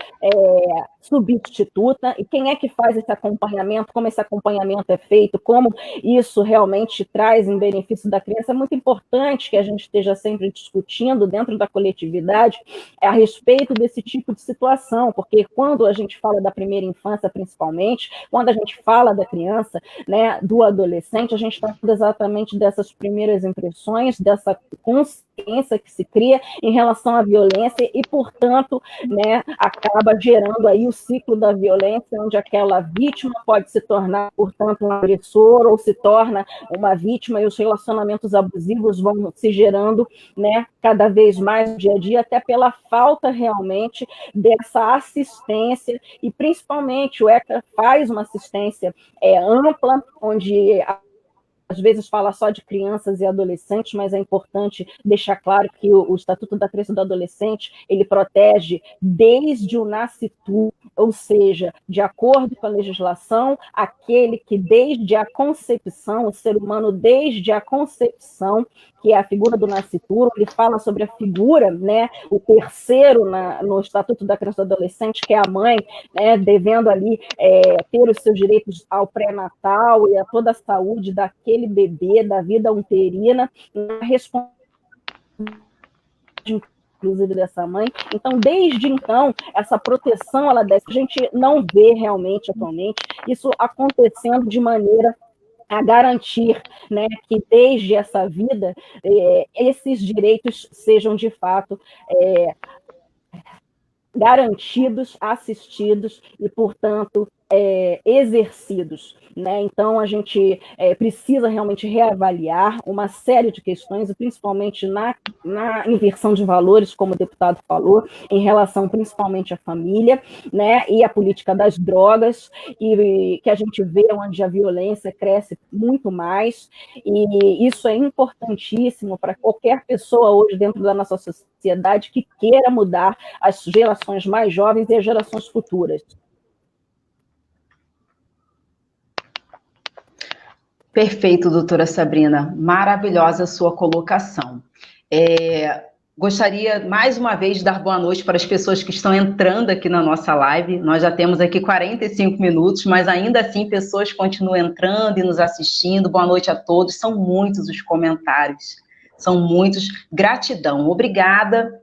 substituta, e quem é que faz esse acompanhamento, como esse acompanhamento é feito, como isso realmente traz em benefício da criança. É muito importante que a gente esteja sempre discutindo dentro da coletividade a respeito desse tipo de situação, porque quando a gente fala da primeira infância, principalmente, quando a gente fala da criança, né, do adolescente, a gente está falando exatamente dessas primeiras impressões, dessa consciência que se cria em relação à violência e, portanto, né, acaba gerando aí o ciclo da violência, onde aquela vítima pode se tornar, portanto, um agressor, ou se torna uma vítima, e os relacionamentos abusivos vão se gerando, né, cada vez mais no dia a dia, até pela falta realmente dessa assistência, e principalmente o ECA faz uma assistência ampla, onde às vezes fala só de crianças e adolescentes, mas é importante deixar claro que o Estatuto da Criança e do Adolescente, ele protege desde o nascituro, ou seja, de acordo com a legislação, aquele que desde a concepção, o ser humano desde a concepção, que é a figura do nascituro, ele fala sobre a figura, né, o terceiro no Estatuto da Criança e do Adolescente, que é a mãe, né, devendo ali ter os seus direitos ao pré-natal e a toda a saúde daquele bebê, da vida uterina, na responsabilidade, inclusive, dessa mãe. Então, desde então, essa proteção, ela deve, a gente não vê realmente, atualmente, isso acontecendo de maneira a garantir, né, que desde essa vida esses direitos sejam de fato garantidos, assistidos e, portanto, exercidos, né? Então, a gente precisa realmente reavaliar uma série de questões, e principalmente na inversão de valores, como o deputado falou, em relação principalmente à família, né? E a política das drogas, e que a gente vê onde a violência cresce muito mais, e isso é importantíssimo para qualquer pessoa hoje dentro da nossa sociedade que queira mudar as gerações mais jovens e as gerações futuras. Perfeito, doutora Sabrina. Maravilhosa a sua colocação. Gostaria, mais uma vez, de dar boa noite para as pessoas que estão entrando aqui na nossa live. Nós já temos aqui 45 minutos, mas ainda assim pessoas continuam entrando e nos assistindo. Boa noite a todos. São muitos os comentários. São muitos. Gratidão. Obrigada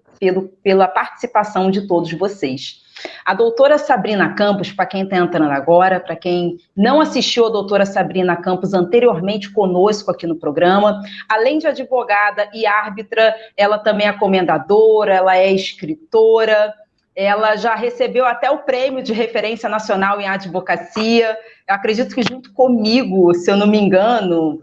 pela participação de todos vocês. A doutora Sabrina Campos, para quem está entrando agora, para quem não assistiu a doutora Sabrina Campos anteriormente conosco aqui no programa, além de advogada e árbitra, ela também é comendadora, ela é escritora, ela já recebeu até o prêmio de referência nacional em advocacia. Eu acredito que junto comigo, se eu não me engano,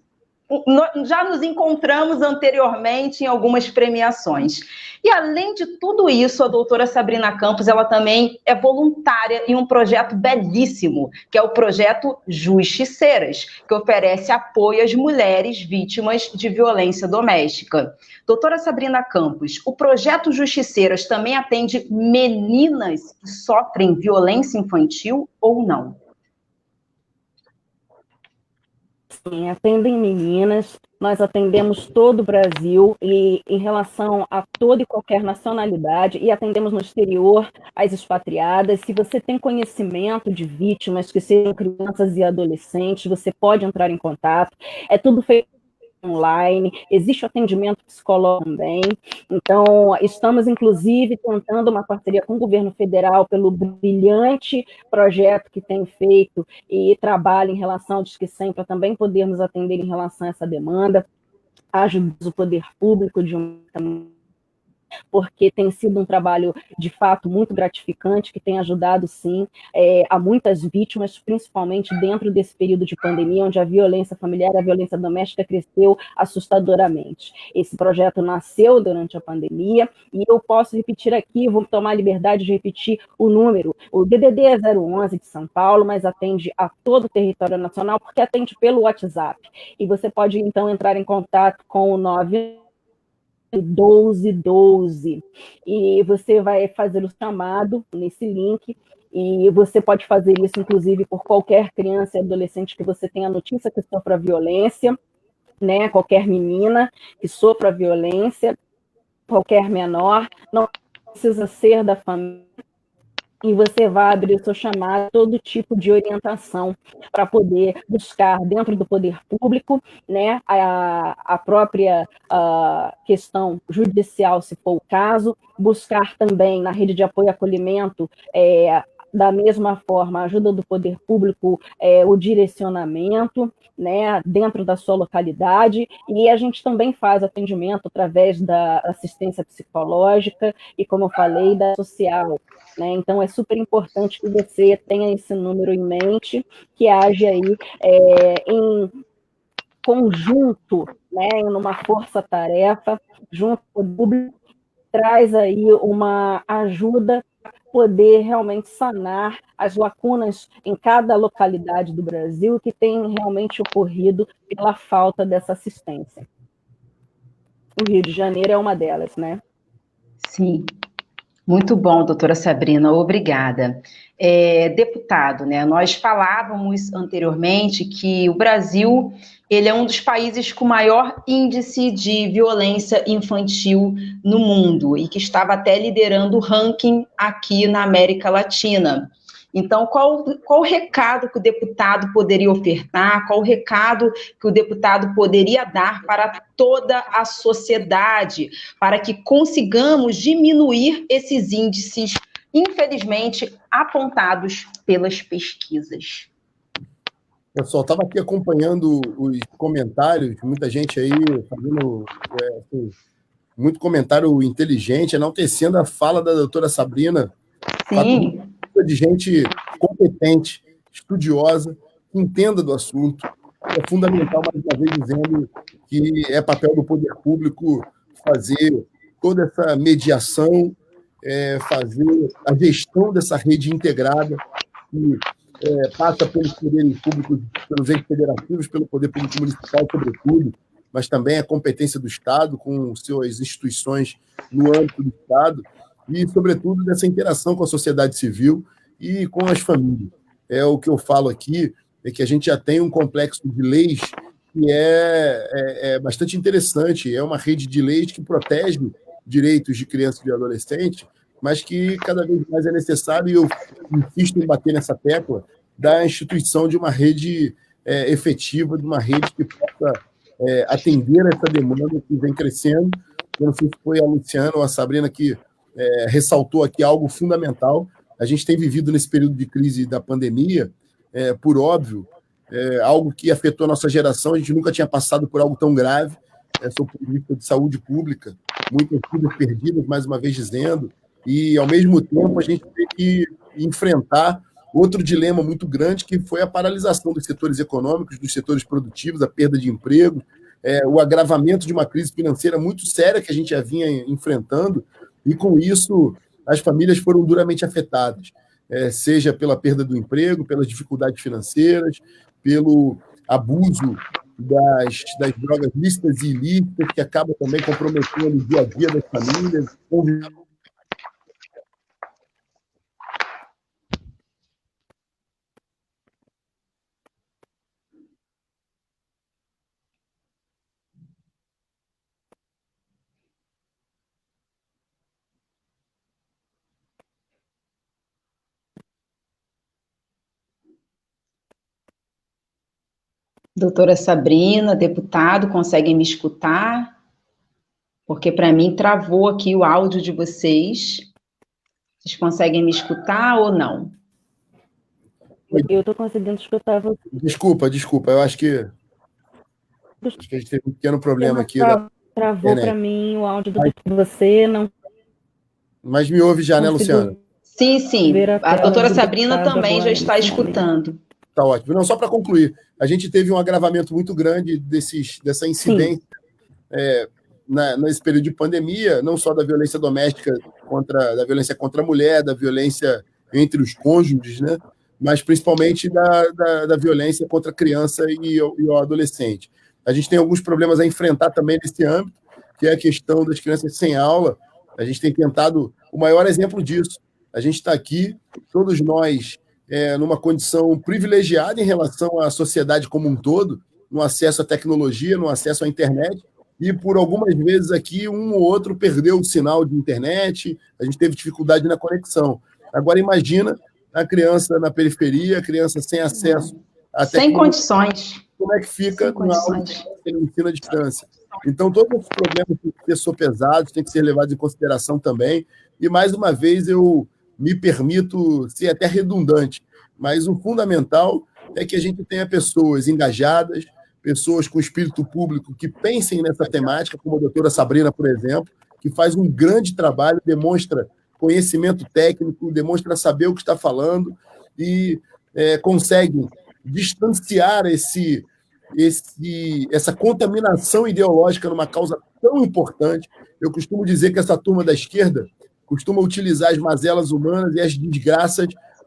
já nos encontramos anteriormente em algumas premiações. E, além de tudo isso, a doutora Sabrina Campos, ela também é voluntária em um projeto belíssimo, que é o projeto Justiceiras, que oferece apoio às mulheres vítimas de violência doméstica. Doutora Sabrina Campos, o projeto Justiceiras também atende meninas que sofrem violência infantil ou não? Sim, atendem meninas, nós atendemos todo o Brasil, e em relação a toda e qualquer nacionalidade, e atendemos no exterior as expatriadas. Se você tem conhecimento de vítimas que sejam crianças e adolescentes, você pode entrar em contato, é tudo feito online, existe o atendimento psicológico também. Então, estamos, inclusive, tentando uma parceria com o governo federal pelo brilhante projeto que tem feito e trabalha em relação ao Disque 100, para também podermos atender em relação a essa demanda. Ajuda o poder público de uma porque tem sido um trabalho, de fato, muito gratificante, que tem ajudado, sim, a muitas vítimas, principalmente dentro desse período de pandemia, onde a violência familiar, a violência doméstica cresceu assustadoramente. Esse projeto nasceu durante a pandemia, e eu posso repetir aqui, vou tomar a liberdade de repetir o número. O DDD é 011 de São Paulo, mas atende a todo o território nacional, porque atende pelo WhatsApp. E você pode, então, entrar em contato com o 91212, e você vai fazer o chamado nesse link, e você pode fazer isso, inclusive, por qualquer criança e adolescente que você tenha notícia que sofra violência, né? Qualquer menina que sofra violência, qualquer menor, não precisa ser da família, e você vai abrir o seu chamado, todo tipo de orientação para poder buscar dentro do poder público, né, a própria questão judicial, se for o caso, buscar também na rede de apoio e acolhimento, da mesma forma, a ajuda do poder público, o direcionamento, né, dentro da sua localidade, e a gente também faz atendimento através da assistência psicológica e, como eu falei, da social, né? Então, é super importante que você tenha esse número em mente, que age aí em conjunto, né, numa força-tarefa, junto com o público, traz aí uma ajuda para poder realmente sanar as lacunas em cada localidade do Brasil que tem realmente ocorrido pela falta dessa assistência. O Rio de Janeiro é uma delas, né? Sim. Muito bom, doutora Sabrina, obrigada. Deputado, né, nós falávamos anteriormente que o Brasil ele é um dos países com maior índice de violência infantil no mundo e que estava até liderando o ranking aqui na América Latina. Então, qual o recado que o deputado poderia ofertar, qual o recado que o deputado poderia dar para toda a sociedade, para que consigamos diminuir esses índices, infelizmente, apontados pelas pesquisas? Pessoal, estava aqui acompanhando os comentários, muita gente aí fazendo assim, muito comentário inteligente, enaltecendo a fala da doutora Sabrina. Sim. De gente competente, estudiosa, que entenda do assunto. É fundamental, mais uma vez, dizendo que é papel do poder público fazer toda essa mediação, fazer a gestão dessa rede integrada, que passa pelos poderes públicos, pelos entes federativos, pelo poder público municipal, sobretudo, mas também a competência do Estado com suas instituições no âmbito do Estado, e, sobretudo, dessa interação com a sociedade civil e com as famílias. O que eu falo aqui é que a gente já tem um complexo de leis que é bastante interessante, é uma rede de leis que protege direitos de crianças e adolescentes, mas que cada vez mais é necessário, e eu insisto em bater nessa tecla, da instituição de uma rede efetiva, de uma rede que possa atender essa demanda que vem crescendo. Eu não sei se foi a Luciana ou a Sabrina que ressaltou aqui algo fundamental. A gente tem vivido nesse período de crise da pandemia, por óbvio, algo que afetou a nossa geração. A gente nunca tinha passado por algo tão grave, sob o ponto de vista de saúde pública, muitas vidas perdidas, mais uma vez dizendo, e, ao mesmo tempo, a gente tem que enfrentar outro dilema muito grande, que foi a paralisação dos setores econômicos, dos setores produtivos, a perda de emprego, o agravamento de uma crise financeira muito séria que a gente já vinha enfrentando, e, com isso, as famílias foram duramente afetadas, seja pela perda do emprego, pelas dificuldades financeiras, pelo abuso das drogas lícitas e ilícitas, que acaba também comprometendo o dia a dia das famílias. Doutora Sabrina, deputado, conseguem me escutar? Porque para mim travou aqui o áudio de vocês. Vocês conseguem me escutar ou não? Eu estou conseguindo escutar você. Desculpa, eu acho que a gente teve um pequeno problema aqui. Travou para mim o áudio de você, não Mas me ouve já, né, Luciana? Sim. A doutora Sabrina também já está escutando. Tá ótimo. Não, só para concluir, a gente teve um agravamento muito grande dessa incidência nesse período de pandemia, não só da violência doméstica, da violência contra a mulher, da violência entre os cônjuges, né? Mas principalmente da violência contra a criança e o adolescente. A gente tem alguns problemas a enfrentar também nesse âmbito, que é a questão das crianças sem aula. A gente tem tentado, o maior exemplo disso, a gente está aqui, todos nós, numa condição privilegiada em relação à sociedade como um todo, no acesso à tecnologia, no acesso à internet, e por algumas vezes aqui um ou outro perdeu o sinal de internet, a gente teve dificuldade na conexão. Agora imagina a criança na periferia, a criança sem acesso à tecnologia. Sem condições. Como é que fica na aula que ele ensina à distância? Então, todos os problemas têm que ser sopesados, têm que ser levados em consideração também. E, mais uma vez, eu me permito ser até redundante, mas o fundamental é que a gente tenha pessoas engajadas, pessoas com espírito público que pensem nessa temática, como a doutora Sabrina, por exemplo, que faz um grande trabalho, demonstra conhecimento técnico, demonstra saber o que está falando e consegue distanciar essa contaminação ideológica numa causa tão importante. Eu costumo dizer que essa turma da esquerda costuma utilizar as mazelas humanas e as desgraças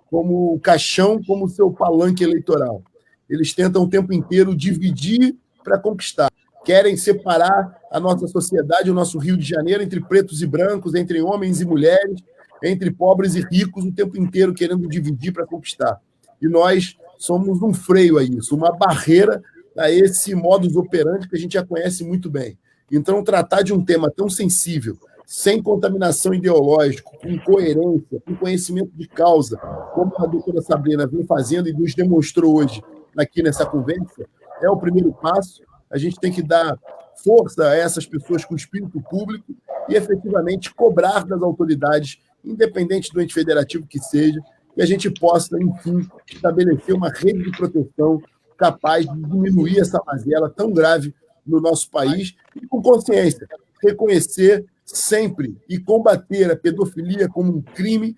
como caixão, como seu palanque eleitoral. Eles tentam o tempo inteiro dividir para conquistar. Querem separar a nossa sociedade, o nosso Rio de Janeiro, entre pretos e brancos, entre homens e mulheres, entre pobres e ricos, o tempo inteiro querendo dividir para conquistar. E nós somos um freio a isso, uma barreira a esse modus operandi que a gente já conhece muito bem. Então, tratar de um tema tão sensível, sem contaminação ideológica, com coerência, com conhecimento de causa, como a doutora Sabrina vem fazendo e nos demonstrou hoje aqui nessa conversa, é o primeiro passo. A gente tem que dar força a essas pessoas com espírito público e, efetivamente, cobrar das autoridades, independente do ente federativo que seja, que a gente possa, enfim, estabelecer uma rede de proteção capaz de diminuir essa mazela tão grave no nosso país e, com consciência, reconhecer sempre e combater a pedofilia como um crime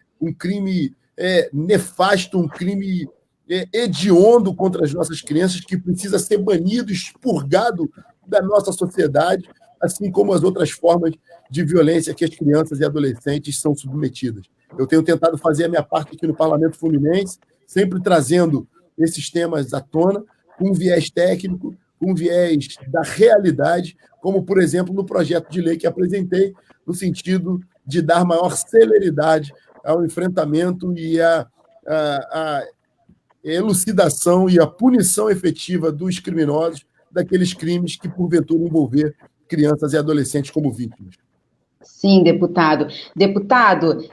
nefasto, um crime hediondo contra as nossas crianças, que precisa ser banido, expurgado da nossa sociedade, assim como as outras formas de violência que as crianças e adolescentes são submetidas. Eu tenho tentado fazer a minha parte aqui no Parlamento Fluminense, sempre trazendo esses temas à tona, com um viés técnico, com um viés da realidade, como, por exemplo, no projeto de lei que apresentei, no sentido de dar maior celeridade ao enfrentamento e à elucidação e à punição efetiva dos criminosos, daqueles crimes que, porventura, envolver crianças e adolescentes como vítimas. Sim, deputado. Deputado,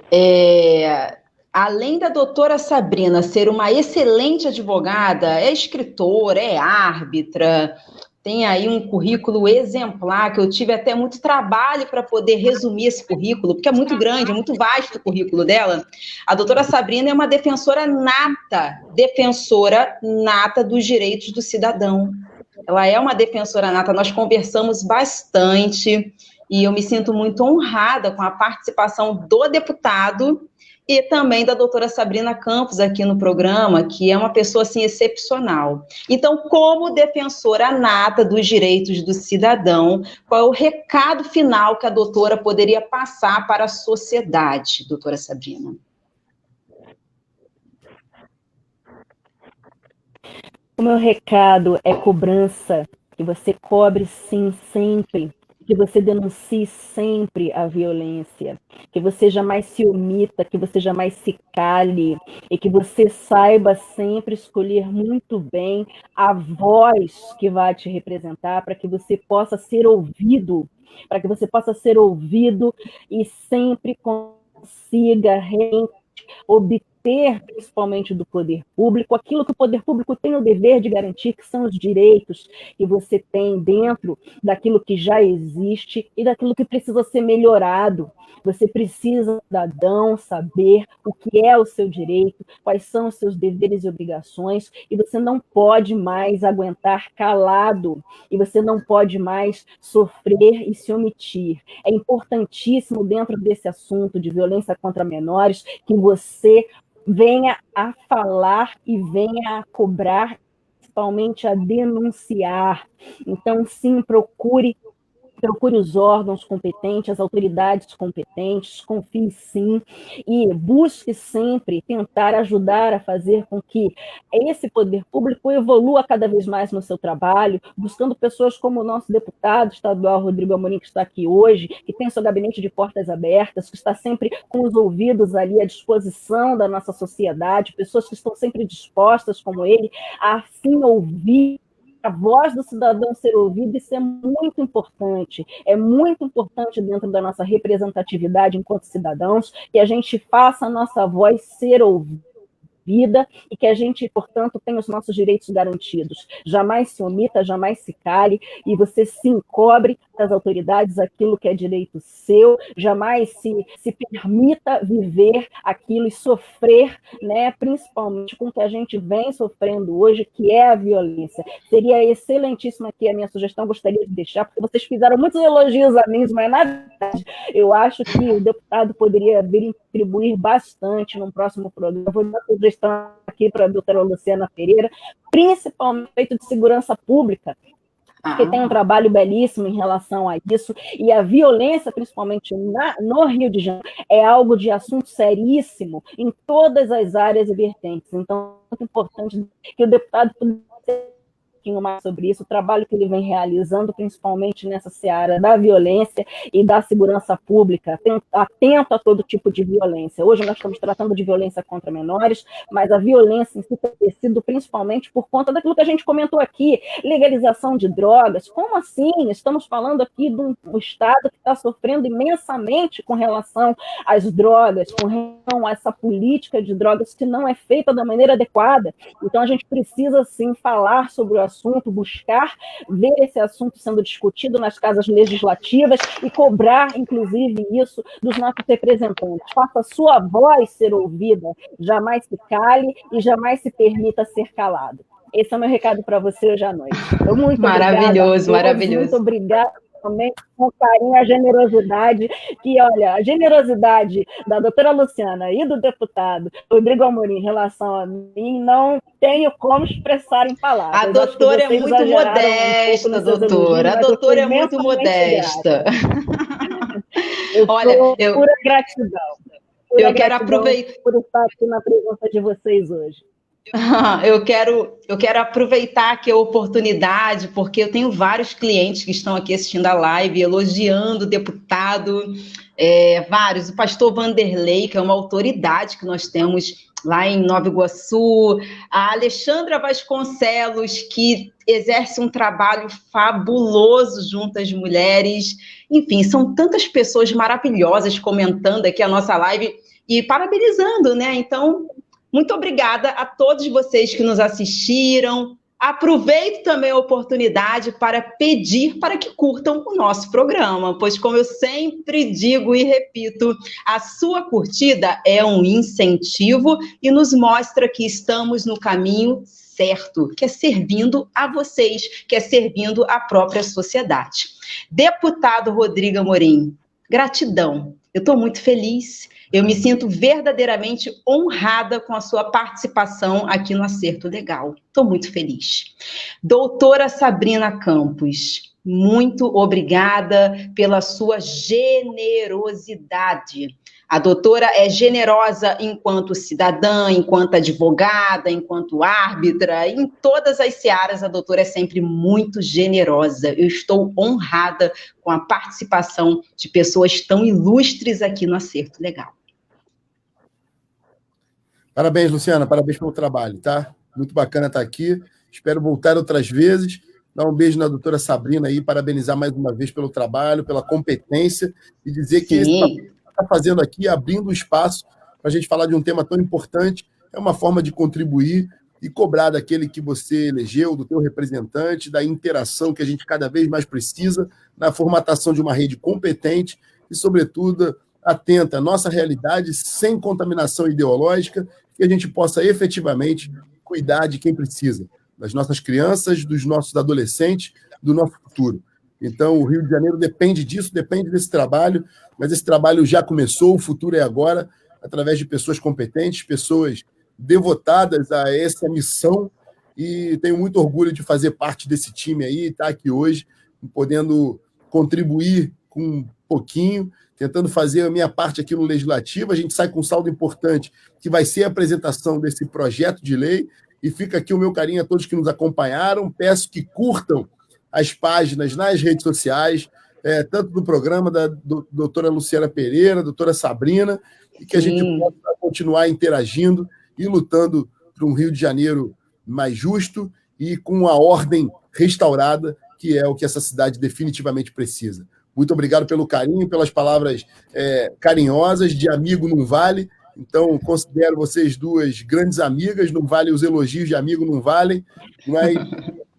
além da doutora Sabrina ser uma excelente advogada, é escritora, é árbitra, tem aí um currículo exemplar, que eu tive até muito trabalho para poder resumir esse currículo, porque é muito grande, é muito vasto o currículo dela. A doutora Sabrina é uma defensora nata dos direitos do cidadão. Ela é uma defensora nata, nós conversamos bastante, e eu me sinto muito honrada com a participação do deputado e também da doutora Sabrina Campos aqui no programa, que é uma pessoa, assim, excepcional. Então, como defensora nata dos direitos do cidadão, qual é o recado final que a doutora poderia passar para a sociedade, doutora Sabrina? O meu recado é cobrança, que você cobre sim sempre, que você denuncie sempre a violência, que você jamais se omita, que você jamais se cale, e que você saiba sempre escolher muito bem a voz que vai te representar, para que você possa ser ouvido, e sempre consiga obter ter, principalmente do poder público, aquilo que o poder público tem o dever de garantir, que são os direitos que você tem dentro daquilo que já existe e daquilo que precisa ser melhorado. Você precisa, cidadão, saber o que é o seu direito, quais são os seus deveres e obrigações, e você não pode mais aguentar calado, e você não pode mais sofrer e se omitir. É importantíssimo, dentro desse assunto de violência contra menores, que você venha a falar e venha a cobrar, principalmente a denunciar. Então, sim, procure os órgãos competentes, as autoridades competentes, confie sim, e busque sempre tentar ajudar a fazer com que esse poder público evolua cada vez mais no seu trabalho, buscando pessoas como o nosso deputado estadual Rodrigo Amorim, que está aqui hoje, que tem seu gabinete de portas abertas, que está sempre com os ouvidos ali à disposição da nossa sociedade, pessoas que estão sempre dispostas, como ele, a assim ouvir a voz do cidadão ser ouvida. Isso é muito importante dentro da nossa representatividade enquanto cidadãos, que a gente faça a nossa voz ser ouvida e que a gente, portanto, tenha os nossos direitos garantidos. Jamais se omita, jamais se cale, e você se encobre das autoridades aquilo que é direito seu, jamais se permita viver aquilo e sofrer, né, principalmente com o que a gente vem sofrendo hoje, que é a violência. Seria excelentíssima aqui a minha sugestão, gostaria de deixar, porque vocês fizeram muitos elogios a mim, mas na verdade eu acho que o deputado poderia vir contribuir bastante num próximo programa. Eu vou dar sugestão aqui para a doutora Luciana Pereira, principalmente de segurança pública, que tem um trabalho belíssimo em relação a isso, e a violência, principalmente no Rio de Janeiro, é algo de assunto seríssimo em todas as áreas e vertentes. Então, é muito importante que o deputado mais sobre isso, o trabalho que ele vem realizando, principalmente nessa seara da violência e da segurança pública, atento a todo tipo de violência. Hoje nós estamos tratando de violência contra menores, mas a violência em si tem sido principalmente por conta daquilo que a gente comentou aqui, legalização de drogas. Como assim? Estamos falando aqui de um Estado que está sofrendo imensamente com relação às drogas, com relação a essa política de drogas que não é feita da maneira adequada. Então a gente precisa, sim, falar sobre o assunto, buscar ver esse assunto sendo discutido nas casas legislativas e cobrar, inclusive, isso dos nossos representantes. Faça a sua voz ser ouvida, jamais se cale e jamais se permita ser calado. Esse é o meu recado para você hoje à noite. Então, muito maravilhoso, obrigada. Maravilhoso. Muito obrigada também com carinho, a generosidade, que, olha, a generosidade da doutora Luciana e do deputado Rodrigo Amorim em relação a mim, não tenho como expressar em palavras. A doutora é muito modesta, doutora. A doutora é muito modesta. Olha, pura gratidão. Eu quero aproveitar por estar aqui na presença de vocês hoje. Eu quero aproveitar aqui a oportunidade, porque eu tenho vários clientes que estão aqui assistindo a live, elogiando o deputado, vários, o pastor Vanderlei, que é uma autoridade que nós temos lá em Nova Iguaçu, a Alexandra Vasconcelos, que exerce um trabalho fabuloso junto às mulheres, enfim, são tantas pessoas maravilhosas comentando aqui a nossa live e parabenizando, né? Então, muito obrigada a todos vocês que nos assistiram. Aproveito também a oportunidade para pedir para que curtam o nosso programa, pois, como eu sempre digo e repito, a sua curtida é um incentivo e nos mostra que estamos no caminho certo, que é servindo a vocês, que é servindo a própria sociedade. Deputado Rodrigo Amorim, gratidão. Eu estou muito feliz. Eu me sinto verdadeiramente honrada com a sua participação aqui no Acerto Legal. Estou muito feliz. Doutora Sabrina Campos, muito obrigada pela sua generosidade. A doutora é generosa enquanto cidadã, enquanto advogada, enquanto árbitra, em todas as searas a doutora é sempre muito generosa. Eu estou honrada com a participação de pessoas tão ilustres aqui no Acerto Legal. Parabéns, Luciana, parabéns pelo trabalho, tá? Muito bacana estar aqui, espero voltar outras vezes. Dar um beijo na doutora Sabrina aí, parabenizar mais uma vez pelo trabalho, pela competência e dizer que esse trabalho que está fazendo aqui, abrindo espaço para para a gente falar de um tema tão importante. É uma forma de contribuir e cobrar daquele que você elegeu, do teu representante, da interação que a gente cada vez mais precisa, na formatação de uma rede competente e, sobretudo, atenta à nossa realidade, sem contaminação ideológica, que a gente possa efetivamente cuidar de quem precisa, das nossas crianças, dos nossos adolescentes, do nosso futuro. Então, o Rio de Janeiro depende disso, depende desse trabalho, mas esse trabalho já começou, o futuro é agora, através de pessoas competentes, pessoas devotadas a essa missão, e tenho muito orgulho de fazer parte desse time aí, estar aqui hoje, podendo contribuir com um pouquinho, tentando fazer a minha parte aqui no Legislativo. A gente sai com um saldo importante, que vai ser a apresentação desse projeto de lei, e fica aqui o meu carinho a todos que nos acompanharam. Peço que curtam as páginas nas redes sociais, tanto do programa da doutora Luciana Pereira, doutora Sabrina, e que a gente possa continuar interagindo e lutando por um Rio de Janeiro mais justo e com a ordem restaurada, que é o que essa cidade definitivamente precisa. Muito obrigado pelo carinho, pelas palavras carinhosas, de amigo não vale. Então, considero vocês duas grandes amigas, não vale os elogios de amigo, não valem, mas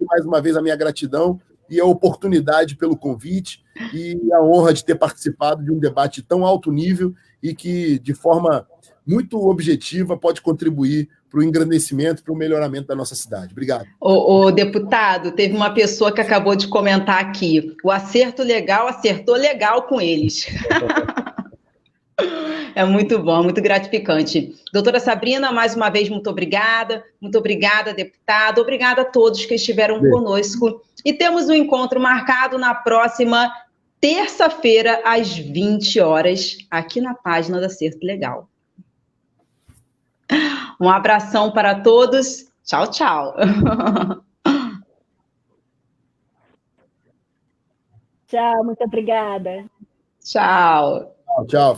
mais uma vez a minha gratidão e a oportunidade pelo convite e a honra de ter participado de um debate tão alto nível e que, de forma muito objetiva, pode contribuir para o engrandecimento, para o melhoramento da nossa cidade. Obrigado. O deputado, teve uma pessoa que acabou de comentar aqui, o acerto legal acertou legal com eles. É muito bom, muito gratificante. Doutora Sabrina, mais uma vez, muito obrigada, deputado, obrigada a todos que estiveram conosco, e temos um encontro marcado na próxima terça-feira, às 20 horas, aqui na página da Acerto Legal. Um abração para todos. Tchau, tchau. Tchau, muito obrigada. Tchau. Tchau.